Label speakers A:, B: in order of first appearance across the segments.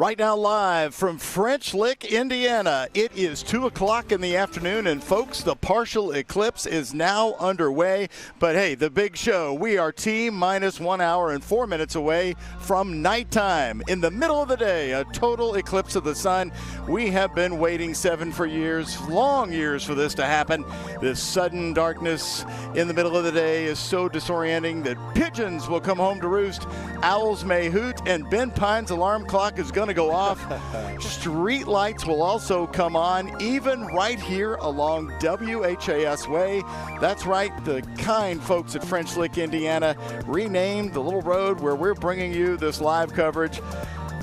A: Right now live from French Lick, Indiana. It is 2 o'clock in the afternoon, and folks, the partial eclipse is now underway. But hey, the big show, we are T-minus 1 hour and 4 minutes away from nighttime. In the middle of the day, a total eclipse of the sun. We have been waiting years, long years for this to happen. This sudden darkness in the middle of the day is so disorienting that pigeons will come home to roost, owls may hoot, and Ben Pine's alarm clock is going to go off. Street lights will also come on, even right here along WHAS Way. That's right, the kind folks at French Lick, Indiana, renamed the little road where we're bringing you this live coverage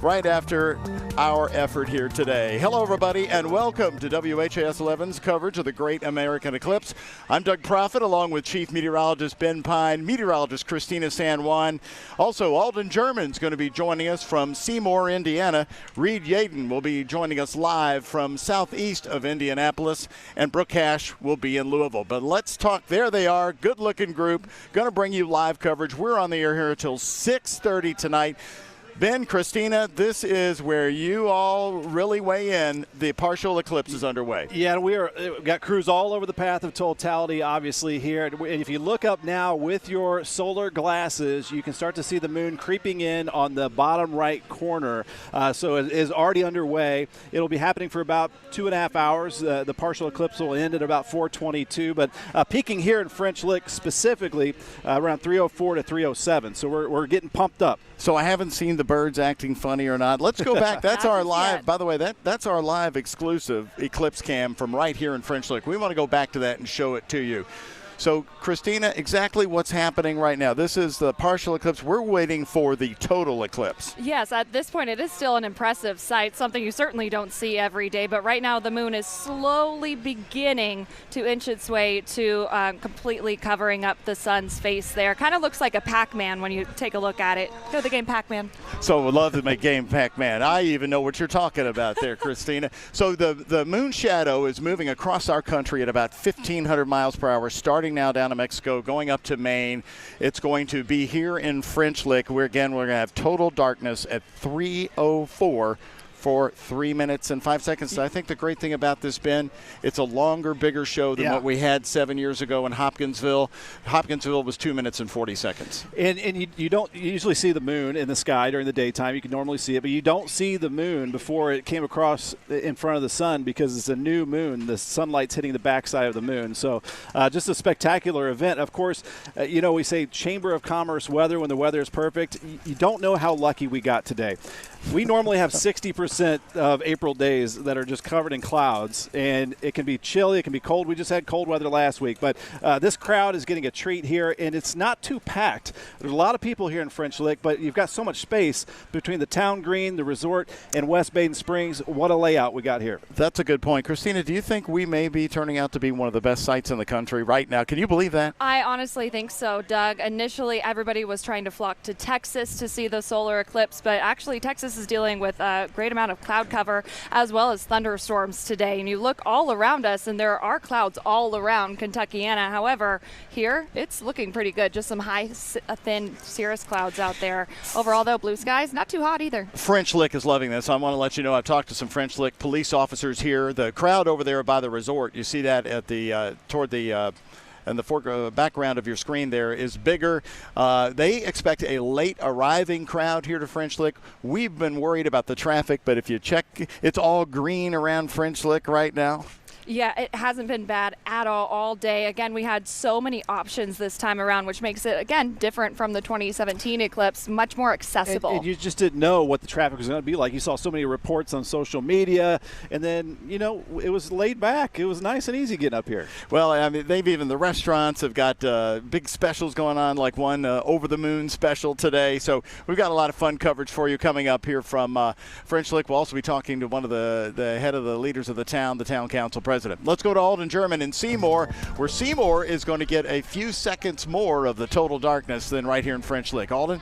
A: right after our effort here today. Hello, everybody, and welcome to WHAS11's coverage of the Great American Eclipse. I'm Doug Proffitt, along with Chief Meteorologist Ben Pine, Meteorologist Christina San Juan. Also, Alden German's going to be joining us from Seymour, Indiana. Reed Yaden will be joining us live from southeast of Indianapolis, and Brooke Hash will be in Louisville. But let's talk. There they are, good-looking group, going to bring you live coverage. We're on the air here until 6:30 tonight. Ben, Christina, this is where you all really weigh in. The partial eclipse is underway.
B: Yeah, and we've got crews all over the path of totality, obviously, here. And if you look up now with your solar glasses, you can start to see the moon creeping in on the bottom right corner. So it is already underway. It'll be happening for about 2.5 hours. The partial eclipse will end at about 4:22. But peaking here in French Lick specifically around 3:04 to 3:07. So we're getting pumped up.
A: So I haven't seen the birds acting funny or not. Let's go back. That's our live, by the way, that's our live exclusive eclipse cam from right here in French Lick. We want to go back to that and show it to you. So, Christina, exactly what's happening right now. This is the partial eclipse. We're waiting for the total eclipse.
C: Yes, at this point, it is still an impressive sight, something you certainly don't see every day. But right now, the moon is slowly beginning to inch its way to completely covering up the sun's face there. Kind of looks like a Pac-Man when you take a look at it. You know the game Pac-Man?
A: So we'd love to make game Pac-Man. I even know what you're talking about there, Christina. So the moon shadow is moving across our country at about 1,500 miles per hour, starting now down to Mexico, going up to Maine. It's going to be here in French Lick, where again we're going to have total darkness at 3:04 for 3 minutes and 5 seconds. So I think the great thing about this, Ben, it's a longer, bigger show than what we had 7 years ago in Hopkinsville. Hopkinsville was 2 minutes and 40 seconds.
B: And you don't usually see the moon in the sky during the daytime. You can normally see it, but you don't see the moon before it came across in front of the sun because it's a new moon. The sunlight's hitting the backside of the moon. So just a spectacular event. Of course, we say Chamber of Commerce weather when the weather is perfect. You don't know how lucky we got today. We normally have 60% of April days that are just covered in clouds, and it can be chilly, it can be cold. We just had cold weather last week, but this crowd is getting a treat here, and it's not too packed. There's a lot of people here in French Lick, but you've got so much space between the town green, the resort, and West Baden Springs. What a layout we got here.
A: That's a good point. Christina, do you think we may be turning out to be one of the best sites in the country right now? Can you believe that?
C: I honestly think so, Doug. Initially, everybody was trying to flock to Texas to see the solar eclipse, but actually Texas is dealing with a great amount of cloud cover as well as thunderstorms today. And you look all around us, and there are clouds all around Kentuckiana. However, here it's looking pretty good. Just some high, thin cirrus clouds out there. Overall, though, blue skies, not too hot either.
A: French Lick is loving this. I want to let you know I've talked to some French Lick police officers here. The crowd over there by the resort, you see that at the toward the and the background of your screen there is bigger. They expect a late arriving crowd here to French Lick. We've been worried about the traffic, but if you check, it's all green around French Lick right now.
C: Yeah, it hasn't been bad at all day. Again, we had so many options this time around, which makes it, again, different from the 2017 eclipse, much more accessible.
B: And you just didn't know what the traffic was going to be like. You saw so many reports on social media, and then, it was laid back. It was nice and easy getting up here.
A: Well, I mean, the restaurants have got big specials going on, like one Over the Moon special today. So we've got a lot of fun coverage for you coming up here from French Lick. We'll also be talking to one of the head of the leaders of the town council president. Let's go to Alden German in Seymour, where Seymour is going to get a few seconds more of the total darkness than right here in French Lick. Alden?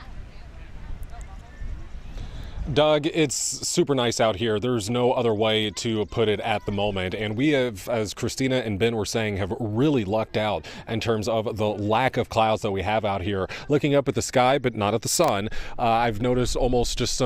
D: Doug, it's super nice out here. There's no other way to put it at the moment. And we have, as Christina and Ben were saying, have really lucked out in terms of the lack of clouds that we have out here. Looking up at the sky, but not at the sun, I've noticed almost just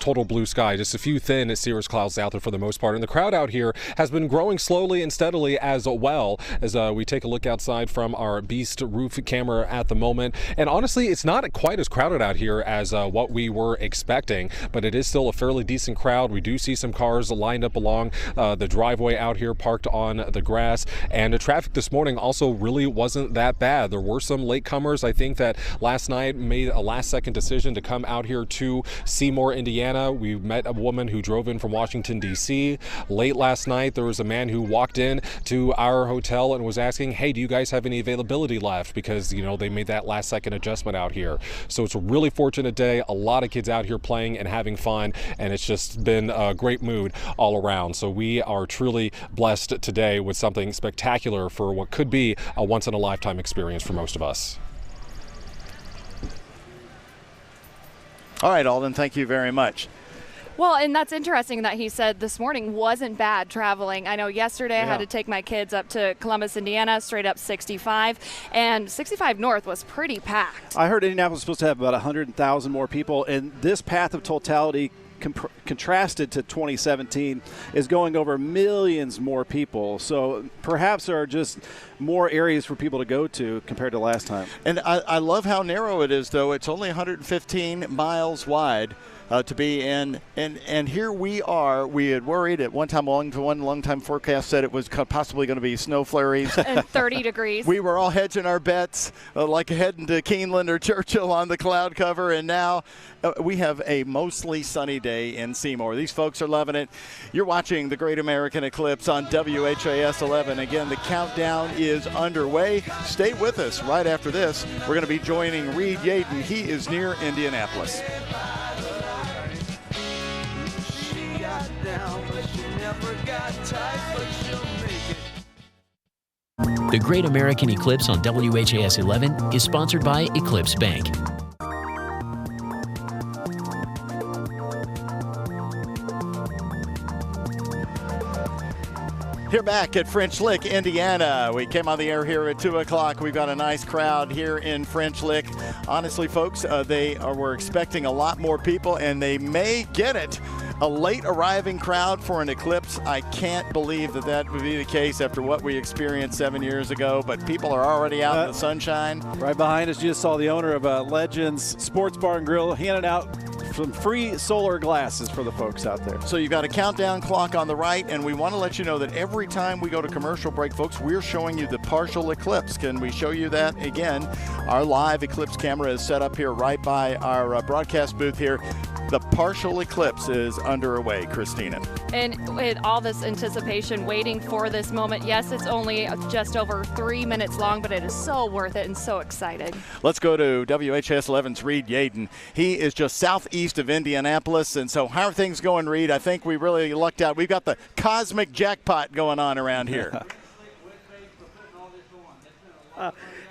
D: total blue sky, just a few thin cirrus clouds out there for the most part. And the crowd out here has been growing slowly and steadily as well as we take a look outside from our Beast roof camera at the moment. And honestly, it's not quite as crowded out here as what we were expecting. But it is still a fairly decent crowd. We do see some cars lined up along the driveway out here, parked on the grass. And the traffic this morning also really wasn't that bad. There were some latecomers, I think, that last night made a last-second decision to come out here to Seymour, Indiana. We met a woman who drove in from Washington, D.C. Late last night, there was a man who walked in to our hotel and was asking, hey, do you guys have any availability left? Because, you know, they made that last-second adjustment out here. So it's a really fortunate day. A lot of kids out here playing and having fun, and it's just been a great mood all around. So we are truly blessed today with something spectacular for what could be a once-in-a-lifetime experience for most of us.
A: All right, Alden, thank you very much.
C: Well, and that's interesting that he said this morning wasn't bad traveling. I know yesterday I had to take my kids up to Columbus, Indiana, straight up 65, and 65 North was pretty packed.
B: I heard Indianapolis was supposed to have about 100,000 more people, and this path of totality contrasted to 2017 is going over millions more people. So perhaps there are just more areas for people to go to compared to last time.
A: And I love how narrow it is, though. It's only 115 miles wide. To be in, and here we are. We had worried at one time, one long-time forecast said it was possibly going to be snow flurries.
C: And 30 degrees.
A: We were all hedging our bets, like heading to Keeneland or Churchill on the cloud cover, and now we have a mostly sunny day in Seymour. These folks are loving it. You're watching the Great American Eclipse on WHAS 11. Again, the countdown is underway. Stay with us. Right after this, we're going to be joining Reed Yaden. He is near Indianapolis.
E: The Great American Eclipse on WHAS 11 is sponsored by Eclipse Bank.
A: Here back at French Lick, Indiana. We came on the air here at 2 o'clock. We've got a nice crowd here in French Lick. Honestly, folks, we're expecting a lot more people, and they may get it. A late arriving crowd for an eclipse. I can't believe that would be the case after what we experienced 7 years ago, but people are already out in the sunshine.
B: Right behind us, you just saw the owner of Legends Sports Bar and Grill handing out some free solar glasses for the folks out there.
A: So you've got a countdown clock on the right, and we want to let you know that every time we go to commercial break, folks, we're showing you the partial eclipse. Can we show you that again? Our live eclipse camera is set up here right by our broadcast booth here. The partial eclipse is underway, Christina.
C: And with all this anticipation, waiting for this moment, yes, it's only just over 3 minutes long, but it is so worth it and so exciting.
A: Let's go to WHS 11's Reed Yaden. He is just southeast of Indianapolis, and so how are things going, Reed? I think we really lucked out. We've got the cosmic jackpot going on around here.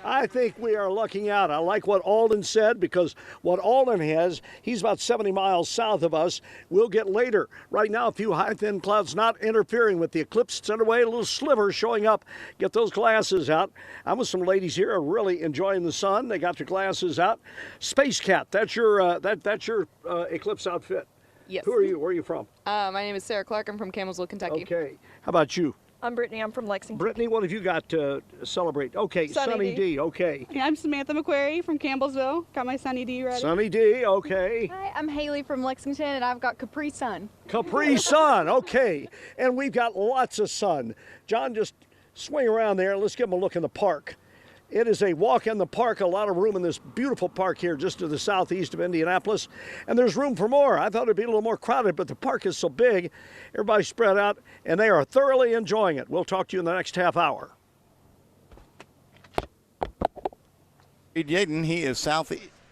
F: I think we are lucking out. I like what Alden said, because what Alden has, he's about 70 miles south of us. We'll get later. Right now, a few high, thin clouds not interfering with the eclipse. It's underway, a little sliver showing up. Get those glasses out. I'm with some ladies here are really enjoying the sun. They got their glasses out. Space Cat, that's your eclipse outfit.
G: Yes.
F: Who are you? Where are you from?
G: My name is Sarah Clark. I'm from Campbellsville, Kentucky.
F: Okay. How about you?
H: I'm Brittany. I'm from Lexington.
F: Brittany, what have you got to celebrate? Okay, Sunny D. Okay.
I: Yeah, I'm Samantha McQuarrie from Campbellsville. Got my Sunny D ready.
F: Sunny D. Okay.
H: Hi, I'm Haley from Lexington, and I've got Capri Sun.
F: Capri Sun. Okay. And we've got lots of sun. John, just swing around there and let's give him a look in the park. It is a walk in the park, a lot of room in this beautiful park here just to the southeast of Indianapolis. And there's room for more. I thought it'd be a little more crowded, but the park is so big, everybody's spread out, and they are thoroughly enjoying it. We'll talk to you in the next half hour.
A: Reed Yaden, he is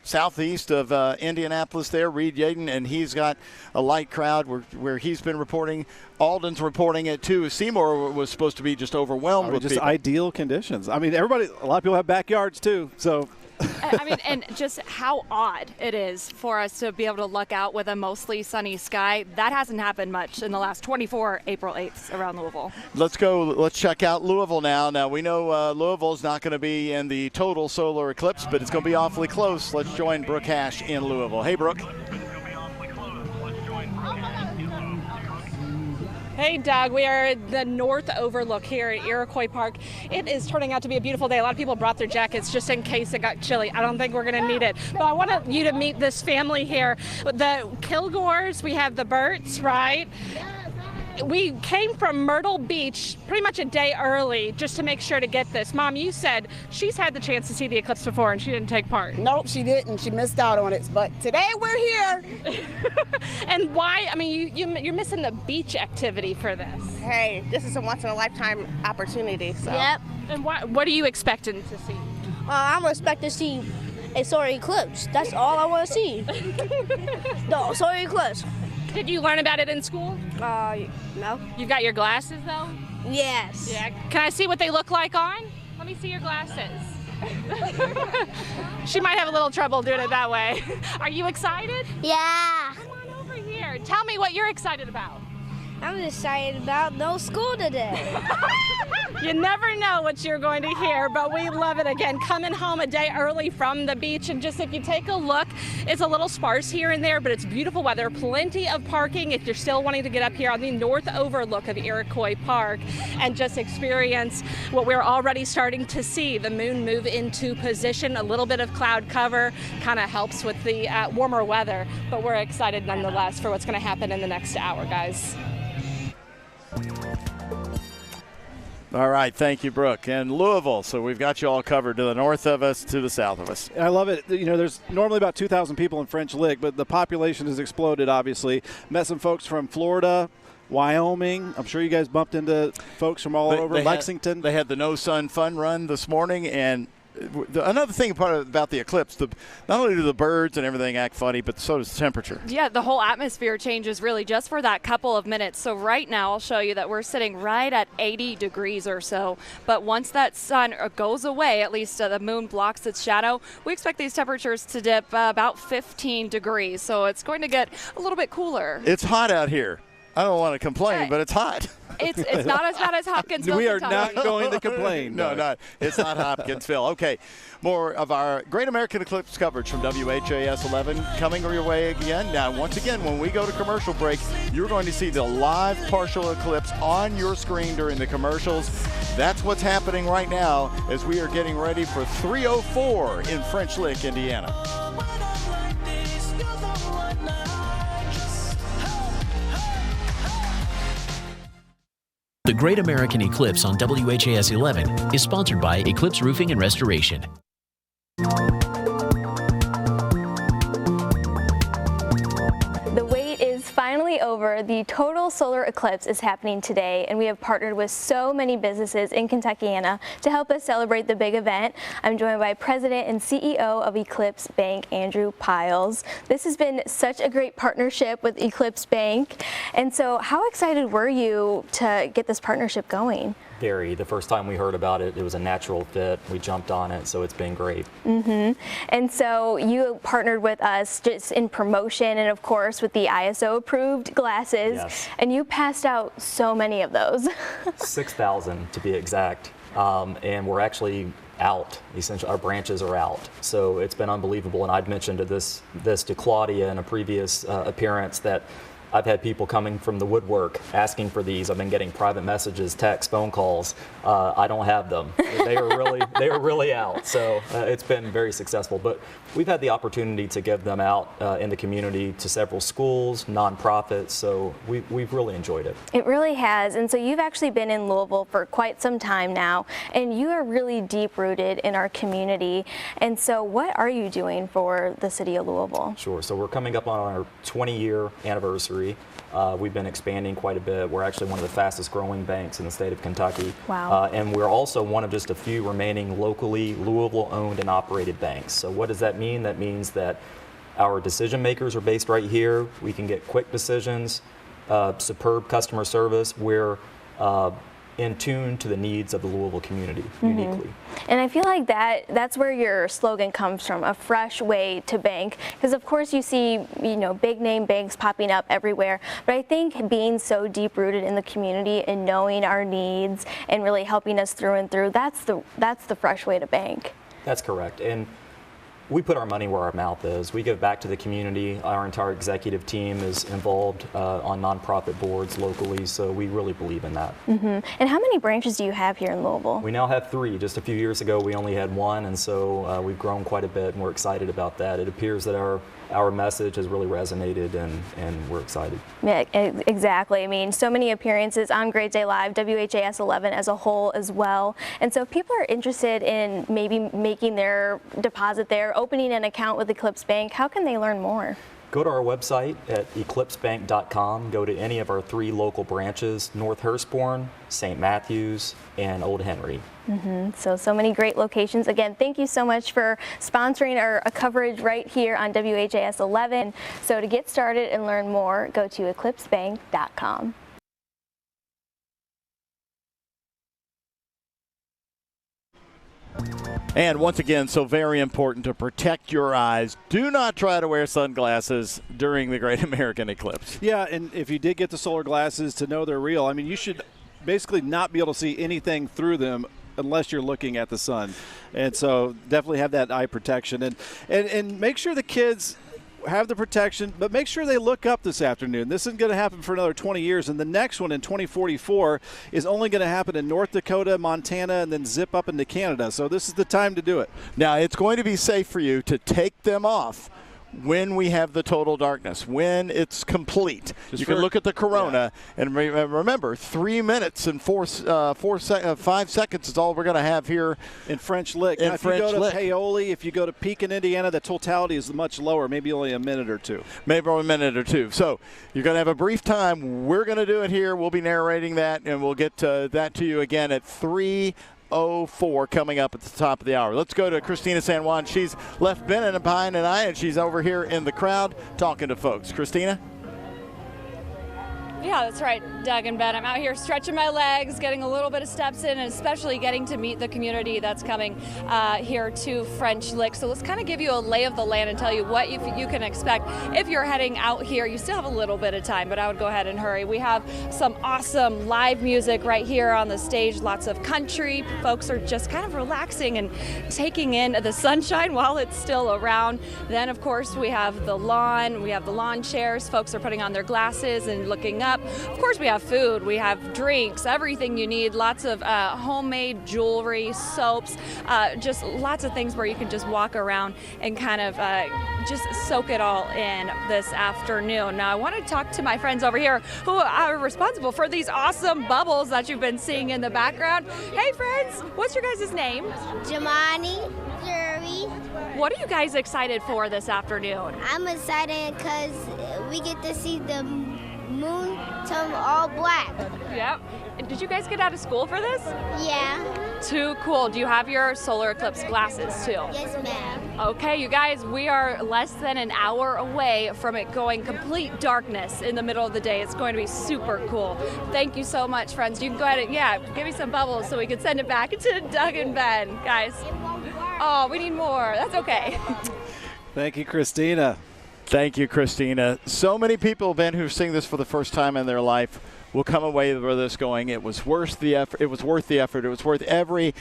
A: southeast of Indianapolis there, Reed Yaden, and he's got a light crowd where he's been reporting. Alden's reporting it too. Seymour was supposed to be just overwhelmed with
B: just
A: people.
B: Ideal conditions. I mean, a lot of people have backyards too, so
C: I mean, and just how odd it is for us to be able to luck out with a mostly sunny sky. That hasn't happened much in the last 24 April 8th around Louisville.
A: Let's go. Let's check out Louisville now. Now, we know Louisville's not going to be in the total solar eclipse, but it's going to be awfully close. Let's join Brooke Hash in Louisville. Hey, Brooke.
J: Hey, Doug. We are at the north overlook here at Iroquois Park. It is turning out to be a beautiful day. A lot of people brought their jackets just in case it got chilly. I don't think we're going to need it. But I want you to meet this family here. The Kilgores, we have the Burts, right? We came from Myrtle Beach pretty much a day early just to make sure to get this. Mom, you said she's had the chance to see the eclipse before and she didn't take part.
K: Nope, she didn't. She missed out on it. But today we're here.
J: And why? I mean, you're missing the beach activity for this.
K: Hey, this is a once-in-a-lifetime opportunity. So.
L: Yep.
J: And what are you expecting to see?
L: I'm expecting to see a solar eclipse. That's all I want to see. The solar eclipse.
J: Did you learn about it in school?
L: No.
J: You got your glasses, though?
L: Yes.
J: Yeah. Can I see what they look like on? Let me see your glasses. She might have a little trouble doing it that way. Are you excited?
L: Yeah.
J: Come on over here. Tell me what you're excited about.
L: I'm excited about no school today.
J: You never know what you're going to hear, but we love it. Again, coming home a day early from the beach, and just if you take a look, it's a little sparse here and there, but it's beautiful weather. Plenty of parking if you're still wanting to get up here on the north overlook of Iroquois Park and just experience what we're already starting to see, the moon move into position. A little bit of cloud cover kind of helps with the warmer weather, but we're excited nonetheless for what's going to happen in the next hour, guys.
A: All right, thank you, Brooke. And Louisville, so we've got you all covered to the north of us, to the south of us.
B: I love it. You know, there's normally about 2,000 people in French Lick, but the population has exploded, obviously. Met some folks from Florida, Wyoming. I'm sure you guys bumped into folks from all over Lexington.
A: They had the No Sun Fun Run this morning, and another thing about the eclipse, not only do the birds and everything act funny, but so does the temperature.
C: Yeah, the whole atmosphere changes really just for that couple of minutes. So right now I'll show you that we're sitting right at 80 degrees or so. But once that sun goes away, at least the moon blocks its shadow, we expect these temperatures to dip about 15 degrees. So it's going to get a little bit cooler.
A: It's hot out here. I don't want to complain, but it's hot.
C: It's not as bad as Hopkinsville.
B: We are not going to complain.
A: No, it's not Hopkinsville. Okay, more of our Great American Eclipse coverage from WHAS 11 coming your way again. Now, once again, when we go to commercial break, you're going to see the live partial eclipse on your screen during the commercials. That's what's happening right now as we are getting ready for 3:04 in French Lick, Indiana.
E: The Great American Eclipse on WHAS 11 is sponsored by Eclipse Roofing and Restoration.
M: The wait is finally over. The Total Solar Eclipse is happening today, and we have partnered with so many businesses in Kentuckiana to help us celebrate the big event. I'm joined by President and CEO of Eclipse Bank, Andrew Piles. This has been such a great partnership with Eclipse Bank, and so how excited were you to get this partnership going?
N: Very. The first time we heard about it, it was a natural fit. We jumped on it, so it's been great.
M: And so you partnered with us just in promotion and, of course, with the ISO approved glasses.
N: Yes.
M: And you passed out so many of those.
N: 6,000 to be exact. And we're actually out. Essentially, our branches are out. So it's been unbelievable. And I'd mentioned this to Claudia in a previous appearance that I've had people coming from the woodwork asking for these. I've been getting private messages, texts, phone calls. I don't have them. They are really out. So it's been very successful. But we've had the opportunity to give them out in the community to several schools, nonprofits. So we've really enjoyed it.
M: It really has. And so you've actually been in Louisville for quite some time now, and you are really deep rooted in our community. And so what are you doing for the city of Louisville?
N: Sure. So we're coming up on our 20-year anniversary. We've been expanding quite a bit. We're actually one of the fastest growing banks in the state of Kentucky.
M: Wow.
N: And we're also one of just a few remaining locally Louisville owned and operated banks. So what does that mean? That means that our decision makers are based right here. We can get quick decisions, superb customer service. We're in tune to the needs of the Louisville community uniquely.
M: And I feel like that's where your slogan comes from, a fresh way to bank. Because of course you see, big name banks popping up everywhere, but I think being so deep rooted in the community and knowing our needs and really helping us through and through, that's the fresh way to bank.
N: That's correct. And we put our money where our mouth is. We give back to the community. Our entire executive team is involved on nonprofit boards locally, so we really believe in that.
M: And how many branches do you have here in Louisville?
N: We now have 3. Just a few years ago, we only had 1, and so we've grown quite a bit, and we're excited about that. It appears that our message has really resonated, and we're excited.
M: Yeah, exactly. I mean, so many appearances on Great Day Live, WHAS11 as a whole as well. And so if people are interested in maybe making their deposit there, opening an account with Eclipse Bank, how can they learn more?
N: Go to our website at eclipsebank.com. Go to any of our 3 local branches, North Hurstbourne, St. Matthews, and Old Henry. So many great locations. Again, thank you so much for sponsoring our coverage right here on WHAS 11. So to get started and learn more, go to eclipsebank.com.
A: And once again, so very important to protect your eyes. Do not try to wear sunglasses during the Great American Eclipse.
B: Yeah, and if you did get the solar glasses to know they're real, I mean, you should basically not be able to see anything through them unless you're looking at the sun. And so definitely have that eye protection. And make sure the kids have the protection, but make sure they look up this afternoon. This isn't going to happen for another 20 years, and the next one in 2044 is only going to happen in North Dakota, Montana, and then zip up into Canada. So this is the time to do it.
A: Now, it's going to be safe for you to take them off when we have the total darkness, when it's complete. You can look at the corona, and remember, 3 minutes and 5 seconds is all we're going to have here
B: in French Lick. Now, if you go to Paoli, if you go to Pekin, Indiana, the totality is much lower, maybe only a minute or two.
A: Maybe only a minute or two. So you're going to have a brief time. We're going to do it here. We'll be narrating that, and we'll get that to you again at 3:04 coming up at the top of the hour. Let's go to Christina San Juan. She's left Ben and behind and and she's over here in the crowd talking to folks. Christina?
C: Yeah, that's right, Doug and Ben. I'm out here stretching my legs, getting a little bit of steps in, and especially getting to meet the community that's coming here to French Lick. So let's kind of give you a lay of the land and tell you what you can expect if you're heading out here. You still have a little bit of time, but I would go ahead and hurry. We have some awesome live music right here on the stage, lots of country. Folks are just kind of relaxing and taking in the sunshine while it's still around. Then, of course, we have the lawn. We have the lawn chairs. Folks are putting on their glasses and looking up. Of course, we have food, we have drinks, everything you need, lots of homemade jewelry, soaps, just lots of things where you can just walk around and kind of just soak it all in this afternoon. Now, I want to talk to my friends over here who are responsible for these awesome bubbles that you've been seeing in the background. Hey, friends, what's your guys' name?
O: Jamani, Jerry.
C: What are you guys excited for this afternoon?
O: I'm excited because we get to see the moon turn all black.
C: Yep. Did you guys get out of school for this?
O: Yeah.
C: Too cool. Do you have your solar eclipse glasses too?
O: Yes, ma'am.
C: Okay, you guys, we are less than an hour away from it going complete darkness in the middle of the day. It's going to be super cool. Thank you so much, friends. You can go ahead and, give me some bubbles so we can send it back to Doug and Ben. Guys, oh, we need more. That's okay.
B: Thank you, Christina.
A: Thank you, Christina. So many people, Ben, who've seen this for the first time in their life will come away with this going, it was worth the effort. It was worth the effort. It was worth every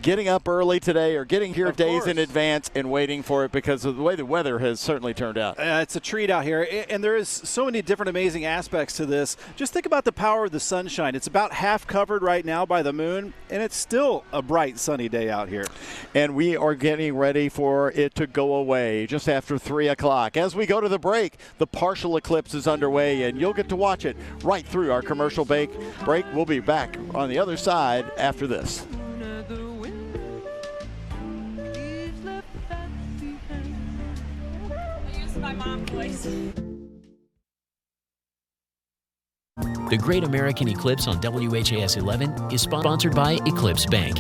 A: getting up early today or getting here days in advance and waiting for it because of the way the weather has certainly turned out.
B: It's a treat out here, and there is so many different amazing aspects to this. Just think about the power of the sunshine. It's about half covered right now by the moon, and it's still a bright, sunny day out here.
A: And we are getting ready for it to go away just after 3 o'clock. As we go to the break, the partial eclipse is underway, and you'll get to watch it right through our commercial break. We'll be back on the other side after this.
C: My mom voice.
E: The Great American Eclipse on WHAS 11 is sponsored by Eclipse Bank.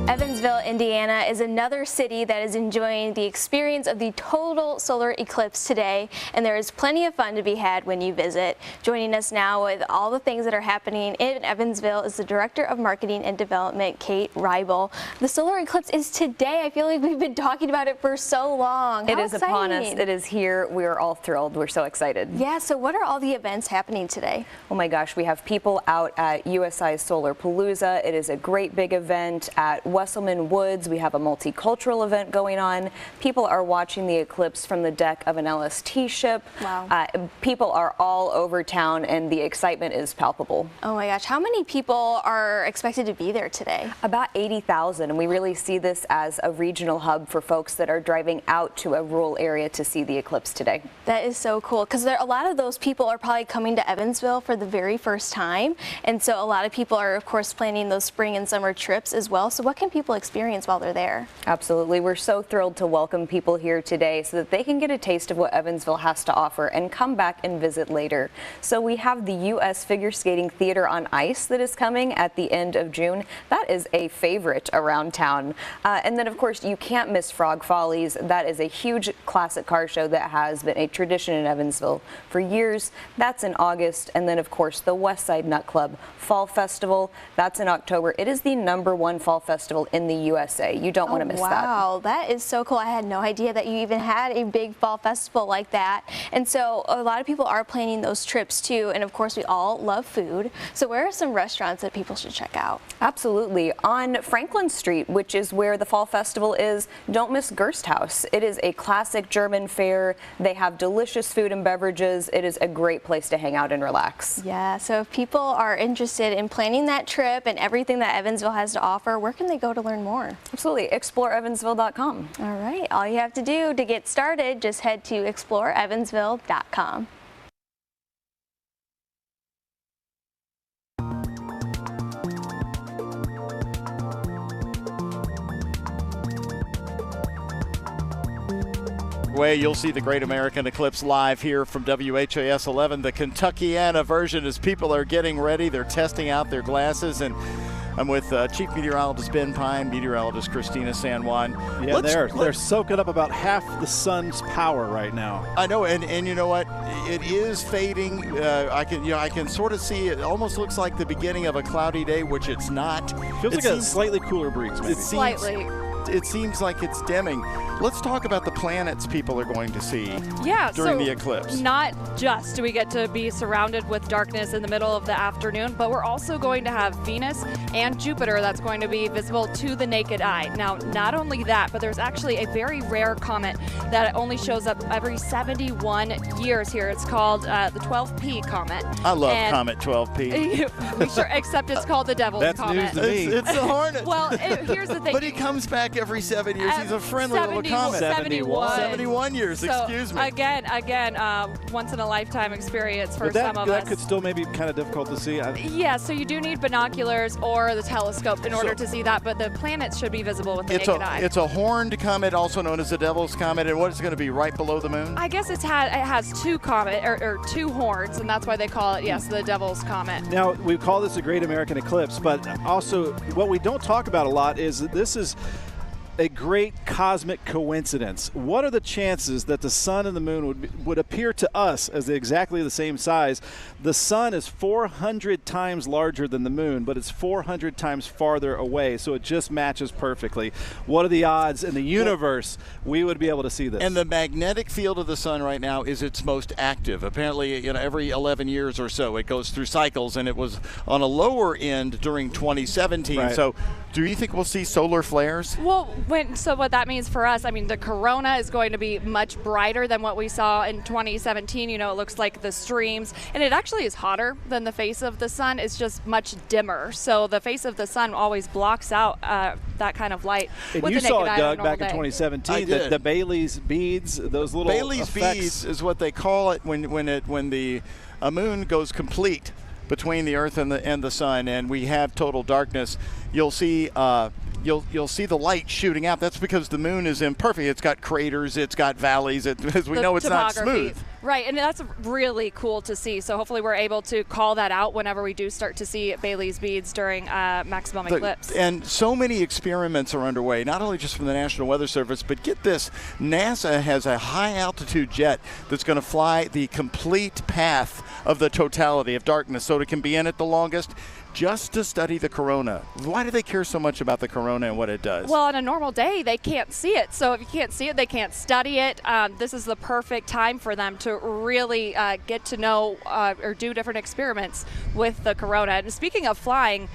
M: Evansville, Indiana is another city that is enjoying the experience of the total solar eclipse today, and there is plenty of fun to be had when you visit. Joining us now with all the things that are happening in Evansville is the Director of Marketing and Development, Kate Reibel. The solar eclipse is today. I feel like we've been talking about it for so long.
P: It is upon us. It is here. We are all thrilled. We're so excited.
M: Yeah, so what are all the events happening today?
P: Oh my gosh, we have people out at USI's Solar Palooza. It is a great big event at WHAS11 Woods. We have a multicultural event going on. People are watching the eclipse from the deck of an LST ship.
M: Wow.
P: People are all over town and the excitement is palpable.
M: Oh my gosh, how many people are expected to be there today?
P: About 80,000, and we really see this as a regional hub for folks that are driving out to a rural area to see the eclipse today.
M: That is so cool, because a lot of those people are probably coming to Evansville for the very first time, and so a lot of people are of course planning those spring and summer trips as well. So what can people experience while they're there?
P: Absolutely. We're so thrilled to welcome people here today so that they can get a taste of what Evansville has to offer and come back and visit later. So we have the U.S. Figure Skating Theater on Ice that is coming at the end of June. That is a favorite around town. And then of course you can't miss Frog Follies. That is a huge classic car show that has been a tradition in Evansville for years. That's in August. And then of course the West Side Nut Club Fall Festival. That's in October. It is the #1 fall festival in the USA. You don't want to miss that.
M: Wow, that is so cool. I had no idea that you even had a big fall festival like that. And so a lot of people are planning those trips too. And of course we all love food. So where are some restaurants that people should check out?
P: Absolutely. On Franklin Street, which is where the fall festival is, don't miss Gersthaus. It is a classic German fare. They have delicious food and beverages. It is a great place to hang out and relax.
M: Yeah, so if people are interested in planning that trip and everything that Evansville has to offer, where can they go to learn more?
P: Absolutely. ExploreEvansville.com.
M: All right. All you have to do to get started, just head to ExploreEvansville.com.
A: Way you'll see the Great American Eclipse live here from WHAS 11, the Kentuckiana version, as people are getting ready. They're testing out their glasses, and I'm with Chief Meteorologist Ben Pine, Meteorologist Christina San Juan.
B: Yeah, they're soaking up about half the sun's power right now.
A: I know, and you know what? It is fading. I can sort of see it. Almost looks like the beginning of a cloudy day, which it's not.
B: Feels like a slightly cooler breeze. Maybe.
C: Slightly.
A: It seems like it's dimming. Let's talk about the planets people are going to see during the eclipse.
C: Not just do we get to be surrounded with darkness in the middle of the afternoon, but we're also going to have Venus and Jupiter that's going to be visible to the naked eye. Now, not only that, but there's actually a very rare comet that only shows up every 71 years here. It's called the 12P comet.
A: I love Comet 12P.
C: Except it's called the Devil's Comet.
B: That's news to me.
A: It's the Hornet.
C: Well, here's the thing.
A: But he comes back every 7 years. He's a friendly little comet. 71 years,
C: so
A: excuse me.
C: Again, once in a lifetime experience for some of us.
B: That could still maybe kind of difficult to see.
C: Yeah, so you do need binoculars or the telescope in order to see that, but the planets should be visible with the naked eye.
A: It's a horned comet, also known as the Devil's Comet, and what is it going to be, right below the moon?
C: I guess it has two two horns, and that's why they call it, the Devil's Comet.
B: Now, we call this a Great American Eclipse, but also what we don't talk about a lot is that this is a great cosmic coincidence. What are the chances that the sun and the moon would appear to us as exactly the same size? The sun is 400 times larger than the moon, but it's 400 times farther away, so it just matches perfectly. What are the odds in the universe we would be able to see this?
A: And the magnetic field of the sun right now is its most active. Apparently, every 11 years or so it goes through cycles, and it was on a lower end during 2017.
B: Right.
A: So do you think we'll see solar flares?
C: Well, so what that means for us, the corona is going to be much brighter than what we saw in 2017. It looks like the streams, and it actually is hotter than the face of the sun. It's just much dimmer. So the face of the sun always blocks out that kind of light.
B: And
C: with
B: you
C: the naked
B: saw it,
C: eye
B: Doug,
C: on a
B: back in
C: normal day.
B: 2017.
A: I did.
B: The Bailey's beads, those little
A: Bailey's
B: effects.
A: beads is what they call it when the moon goes complete between the Earth and the sun, and we have total darkness. You'll see you'll see the light shooting out. That's because the moon is imperfect. It's got craters, it's got valleys. As we know, it's not smooth.
C: Right, and that's really cool to see. So hopefully we're able to call that out whenever we do start to see Bailey's beads during maximum eclipse.
A: And so many experiments are underway, not only just from the National Weather Service, but get this, NASA has a high-altitude jet that's going to fly the complete path of the totality of darkness, so it can be in it the longest, just to study the corona. Why do they care so much about the corona and what it does?
C: Well, on a normal day, they can't see it. So if you can't see it, they can't study it. This is the perfect time for them to really get to know or do different experiments with the corona. And speaking of flying,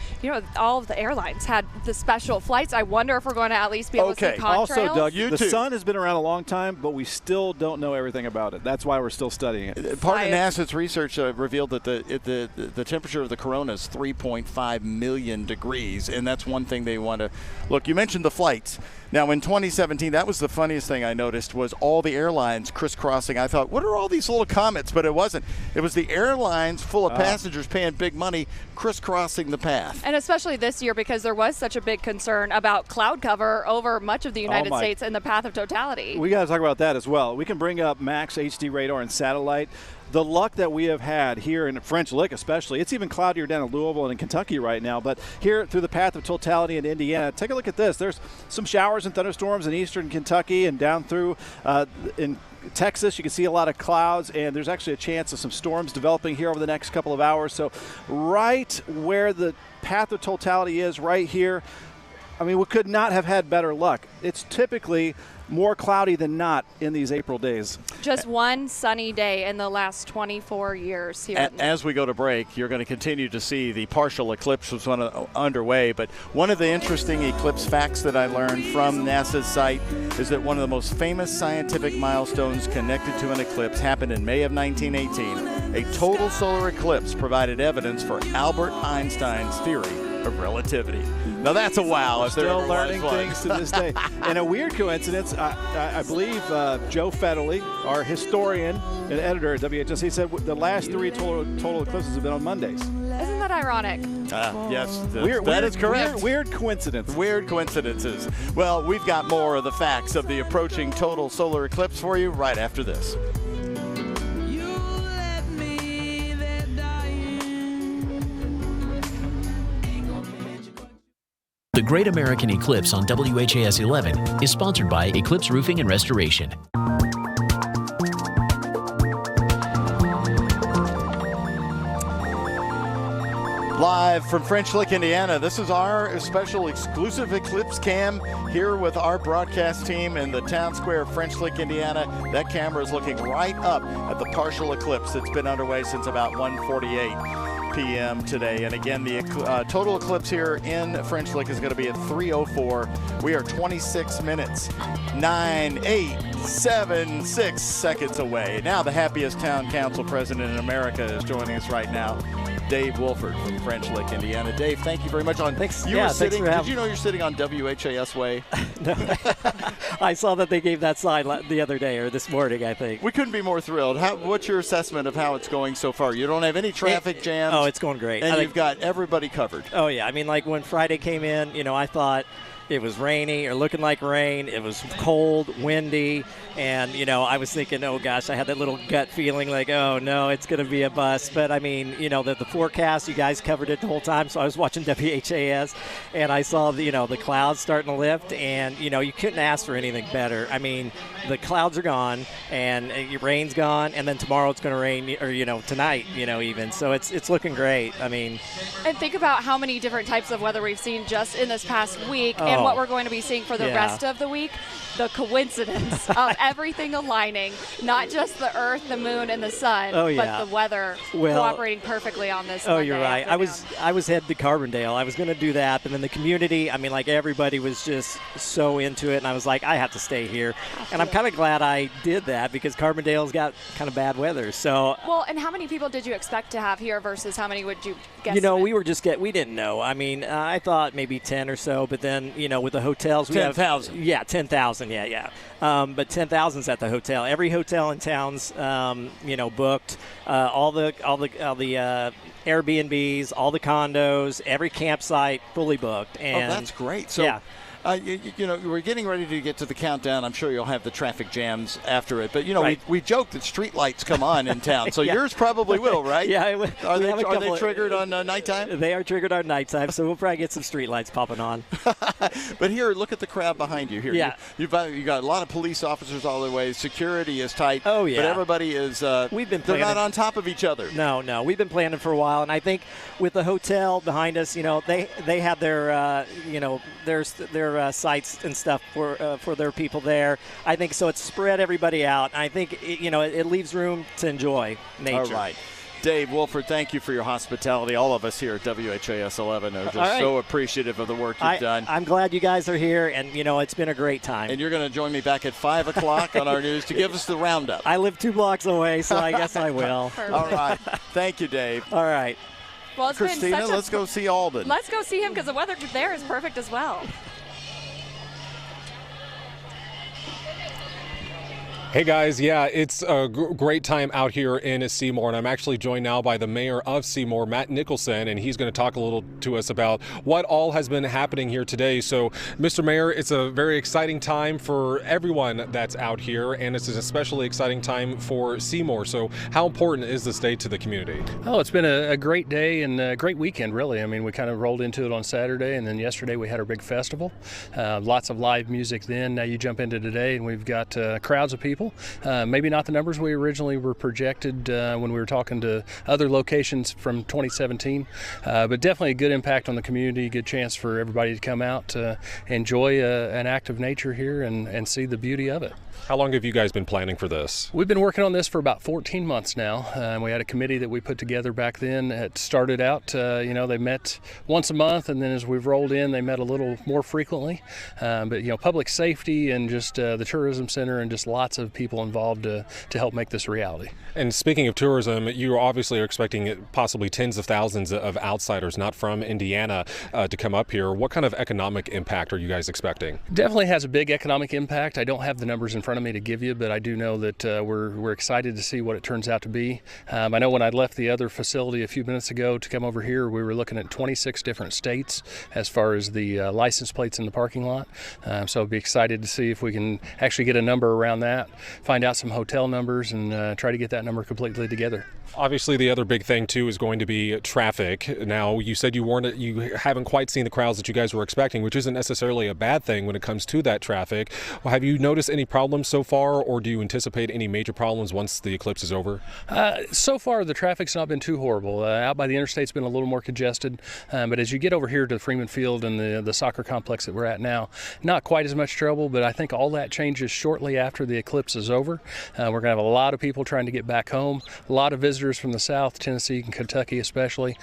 C: all of the airlines had the special flights. I wonder if we're going to at least be able to see contrails.
B: Also, Doug, the sun has been around a long time, but we still don't know everything about it. That's why we're still studying it.
A: Part of NASA's research revealed that the temperature of the corona is 3.5 million degrees, and that's one thing they want to look. You mentioned the flights. Now in 2017, that was the funniest thing I noticed, was all the airlines crisscrossing. I thought, what are all these little comets? But it wasn't. It was the airlines full of passengers paying big money crisscrossing the path.
C: And especially this year, because there was such a big concern about cloud cover over much of the United States in the path of totality.
B: We got to talk about that as well. We can bring up max HD radar and satellite. The luck that we have had here in French Lick especially, it's even cloudier down in Louisville and in Kentucky right now, but here through the path of totality in Indiana, take a look at this. There's some showers and thunderstorms in eastern Kentucky and down through in Texas. You can see a lot of clouds, and there's actually a chance of some storms developing here over the next couple of hours. So right where the path of totality is, right here, I mean, we could not have had better luck. It's typically more cloudy than not in these April days.
C: Just one sunny day in the last 24 years here.
A: As we go to break, you're going to continue to see the partial eclipse was underway, but one of the interesting eclipse facts that I learned from NASA's site is that one of the most famous scientific milestones connected to an eclipse happened in May of 1918. A total solar eclipse provided evidence for Albert Einstein's theory of relativity. Now that's a wow.
B: Still learning things to this day. And a weird coincidence, I believe Joe Federle, our historian and editor at WHS, he said the last 3 total eclipses have been on Mondays.
C: Isn't that ironic?
A: Yes, that is correct.
B: Weird coincidence.
A: Weird coincidences. Well, we've got more of the facts of the approaching total solar eclipse for you right after this.
E: The Great American Eclipse on WHAS 11 is sponsored by Eclipse Roofing and Restoration.
A: Live from French Lick, Indiana, this is our special exclusive Eclipse Cam here with our broadcast team in the town square of French Lick, Indiana. That camera is looking right up at the partial eclipse that's been underway since about 1:48 p.m. today. And again, the total eclipse here in French Lick is going to be at 3:04. We are 26 minutes, 9, 8, 7, 6 seconds away. Now the happiest town council president in America is joining us right now, Dave Wolford from French Lick, Indiana. Dave, thank you very much.
Q: Thanks.
A: Did you know you're sitting on WHAS Way?
Q: No. I saw that they gave that sign the other day, or this morning, I think.
A: We couldn't be more thrilled. What's your assessment of how it's going so far? You don't have any traffic jams.
Q: Oh, it's going great.
A: And you've got everybody covered.
Q: Oh, yeah. I mean, like when Friday came in, I thought it was rainy or looking like rain. It was cold, windy, and, I was thinking, oh, gosh, I had that little gut feeling like, oh, no, it's going to be a bust. But, I mean, the forecast, you guys covered it the whole time, so I was watching WHAS, and I saw, the clouds starting to lift, and, you couldn't ask for anything better. I mean, the clouds are gone, and rain's gone, and then tomorrow it's going to rain, or, tonight, even. So it's looking great. I mean.
C: And think about how many different types of weather we've seen just in this past week and what we're going to be seeing for the rest of the week. The coincidence of everything aligning, not just the Earth, the Moon, and the Sun, but the weather cooperating perfectly on this.
Q: Oh, you're right. I was headed to Carbondale. I was going to do that, but then the community, I mean, like everybody was just so into it, and I was like, I have to stay here. Absolutely. And I'm kind of glad I did that because Carbondale's got kind of bad weather. So.
C: Well, and how many people did you expect to have here versus how many would you guess?
Q: We didn't know. I mean, I thought maybe 10 or so, but then, with the hotels,
A: 10,000.
Q: Yeah, 10,000. Yeah. But 10,000's at the hotel. Every hotel in town's, booked. All the Airbnbs, all the condos, every campsite fully booked. And
A: that's great. So,
Q: yeah.
A: We're getting ready to get to the countdown. I'm sure you'll have the traffic jams after it. But,
Q: Right.
A: we joke that street lights come on in town. So
Q: Yeah.
A: yours probably will, right?
Q: Yeah.
A: Are they triggered on nighttime?
Q: They are triggered on nighttime, so we'll probably get some street lights popping on.
A: But here, look at the crowd behind you here.
Q: Yeah.
A: You've got a lot of police officers all the way. Security is tight.
Q: Oh, yeah.
A: But everybody is
Q: We've been
A: they're not
Q: planning.
A: on top of each other.
Q: No. We've been planning for a while, and I think with the hotel behind us, they have their their sites and stuff for their people there. I think so. It's spread everybody out. I think it leaves room to enjoy nature.
A: All right. Dave Wolford, thank you for your hospitality. All of us here at WHAS 11 are just so appreciative of the work you've done.
Q: I'm glad you guys are here, and it's been a great time.
A: And you're going to join me back at 5 o'clock on our news to give us the roundup.
Q: I live 2 blocks away, so I guess I will.
A: All right. Thank you, Dave.
Q: All right.
C: Well, it's
A: Christina,
C: been
A: let's go see Alden.
C: Let's go see him because the weather there is perfect as well.
D: Hey guys, yeah, it's a great time out here in Seymour, and I'm actually joined now by the mayor of Seymour, Matt Nicholson, and he's going to talk a little to us about what all has been happening here today. So, Mr. Mayor, it's a very exciting time for everyone that's out here, and it's an especially exciting time for Seymour. So, how important is this day to the community?
R: Oh, it's been a great day and a great weekend, really. I mean, we kind of rolled into it on Saturday, and then yesterday we had our big festival. Lots of live music then. Now you jump into today, and we've got crowds of people. Maybe not the numbers we originally were projected when we were talking to other locations from 2017, but definitely a good impact on the community, good chance for everybody to come out to enjoy an act of nature here and see the beauty of it.
D: How long have you guys been planning for this?
R: We've been working on this for about 14 months now. We had a committee that we put together back then. It started out, they met once a month, and then as we've rolled in, they met a little more frequently. But public safety and just the tourism center and just lots of people involved to help make this a reality.
D: And speaking of tourism, you obviously are expecting possibly tens of thousands of outsiders, not from Indiana, to come up here. What kind of economic impact are you guys expecting?
R: Definitely has a big economic impact. I don't have the numbers in front of me to give you, but I do know that we're excited to see what it turns out to be. I know when I left the other facility a few minutes ago to come over here, we were looking at 26 different states as far as the license plates in the parking lot. So I'll be excited to see if we can actually get a number around that, find out some hotel numbers, and try to get that number completely together.
D: Obviously, the other big thing too is going to be traffic. Now, you said you haven't quite seen the crowds that you guys were expecting, which isn't necessarily a bad thing when it comes to that traffic. Well, have you noticed any problems so far, or do you anticipate any major problems once the eclipse is over?
R: So far, the traffic's not been too horrible. Out by the interstate's been a little more congested, but as you get over here to Freeman Field and the soccer complex that we're at now, not quite as much trouble, but I think all that changes shortly after the eclipse is over. We're going to have a lot of people trying to get back home, a lot of visitors from the south, Tennessee and Kentucky especially.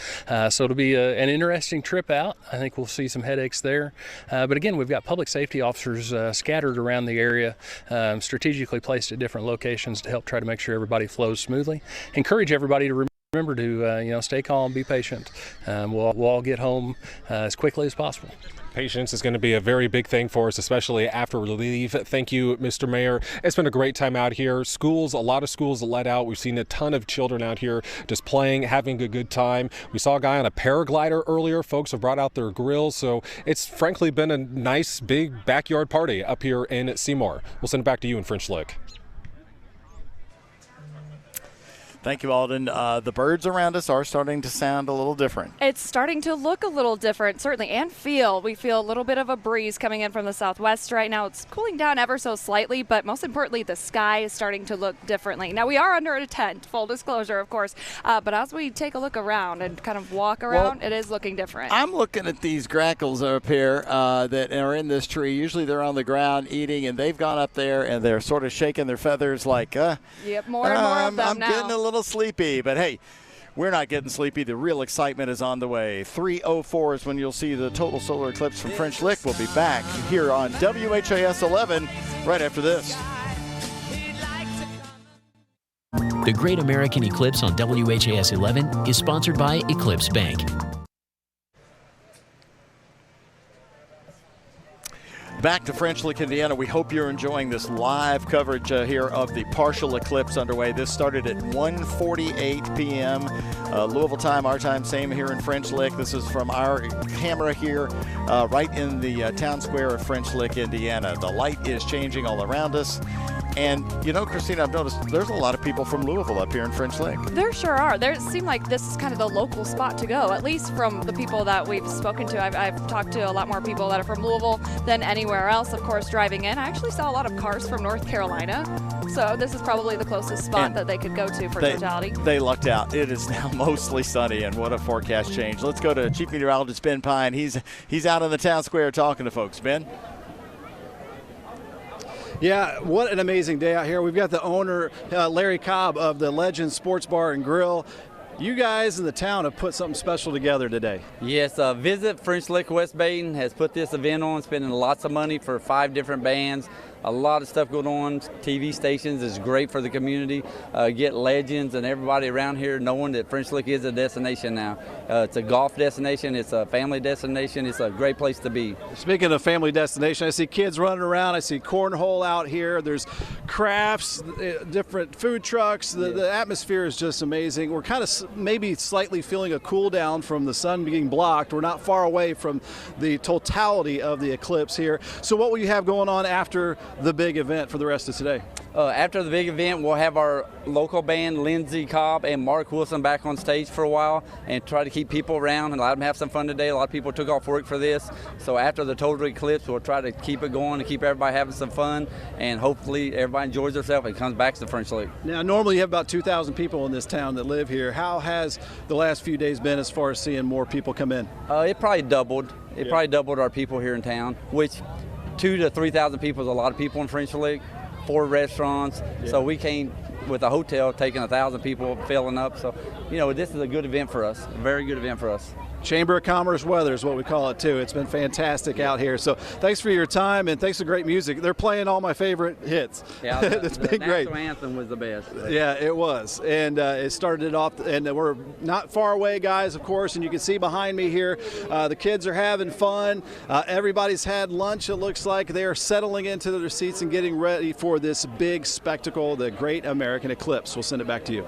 R: So it'll be an interesting trip out. I think we'll see some headaches there. But again, we've got public safety officers scattered around the area, strategically placed at different locations to help try to make sure everybody flows smoothly. Encourage everybody to remember to stay calm, be patient. We'll all get home as quickly as possible.
D: Patience is going to be a very big thing for us, especially after we leave. Thank you, Mr. Mayor. It's been a great time out here. Schools, a lot of schools let out. We've seen a ton of children out here just playing, having a good time. We saw a guy on a paraglider earlier. Folks have brought out their grills. So it's frankly been a nice, big backyard party up here in Seymour. We'll send it back to you in French Lick.
A: Thank you, Alden. The birds around us are starting to sound a little different.
C: It's starting to look a little different, certainly, and feel. We feel a little bit of a breeze coming in from the southwest right now. It's cooling down ever so slightly, but most importantly, the sky is starting to look differently. Now, we are under a tent, full disclosure, of course, but as we take a look around and kind of walk around, it is looking different.
A: I'm looking at these grackles up here that are in this tree. Usually they're on the ground eating, and they've gone up there, and they're sort of shaking their feathers like,
C: yep, more and more of them
A: I'm
C: now.
A: getting a little sleepy, but hey, we're not getting sleepy. The real excitement is on the way. 3:04 is when you'll see the total solar eclipse from French Lick. We'll be back here on WHAS 11 right after this.
E: The Great American Eclipse on WHAS 11 is sponsored by Eclipse Bank.
A: Back to French Lick, Indiana. We hope you're enjoying this live coverage here of the partial eclipse underway. This started at 1:48 p.m. Louisville time, our time, same here in French Lick. This is from our camera here right in the town square of French Lick, Indiana. The light is changing all around us. And, you know, Christina, I've noticed there's a lot of people from Louisville up here in French Lick.
C: There sure are. There seem like this is kind of the local spot to go, at least from the people that we've spoken to. I've talked to a lot more people that are from Louisville than anywhere else, of course, driving in. I actually saw a lot of cars from North Carolina. So this is probably the closest spot that they could go to for totality.
A: They lucked out. It is now mostly sunny, and what a forecast change. Let's go to Chief Meteorologist Ben Pine. He's out in the town square talking to folks. Ben?
B: Yeah, what an amazing day out here. We've got the owner, Larry Cobb of the Legend Sports Bar and Grill. You guys in the town have put something special together today.
S: Yes, Visit French Lick West Baden has put this event on, spending lots of money for 5 different bands. A lot of stuff going on. TV stations is great for the community. Get legends and everybody around here knowing that French Lick is a destination now. It's a golf destination. It's a family destination. It's a great place to be.
B: Speaking of family destination, I see kids running around. I see cornhole out here. There's crafts, different food trucks. The atmosphere is just amazing. We're kind of maybe slightly feeling a cool down from the sun being blocked. We're not far away from the totality of the eclipse here. So what will you have going on after the big event for the rest of today?
S: After the big event, we'll have our local band, Lindsey Cobb and Mark Wilson, back on stage for a while and try to keep people around and let them have some fun today. A lot of people took off work for this. So after the total eclipse, we'll try to keep it going and keep everybody having some fun, and hopefully everybody enjoys themselves and comes back to French Lick.
B: Now, normally you have about 2,000 people in this town that live here. How has the last few days been as far as seeing more people come in?
S: It probably doubled. It probably doubled our people here in town, which 2,000 to 3,000 people is a lot of people in French Lick. 4 restaurants, so we came with a hotel taking 1,000 people filling up. So, you know, this is a good event for us, a very good event for us.
B: Chamber of Commerce weather is what we call it too. It's been fantastic out here. So thanks for your time and thanks for great music. They're playing all my favorite hits.
S: Yeah,
B: it's been great.
S: The national anthem was the best.
B: Yeah, it was, and it started it off. And we're not far away, guys, of course. And you can see behind me here, the kids are having fun. Everybody's had lunch. It looks like they are settling into their seats and getting ready for this big spectacle, the Great American Eclipse. We'll send it back to you.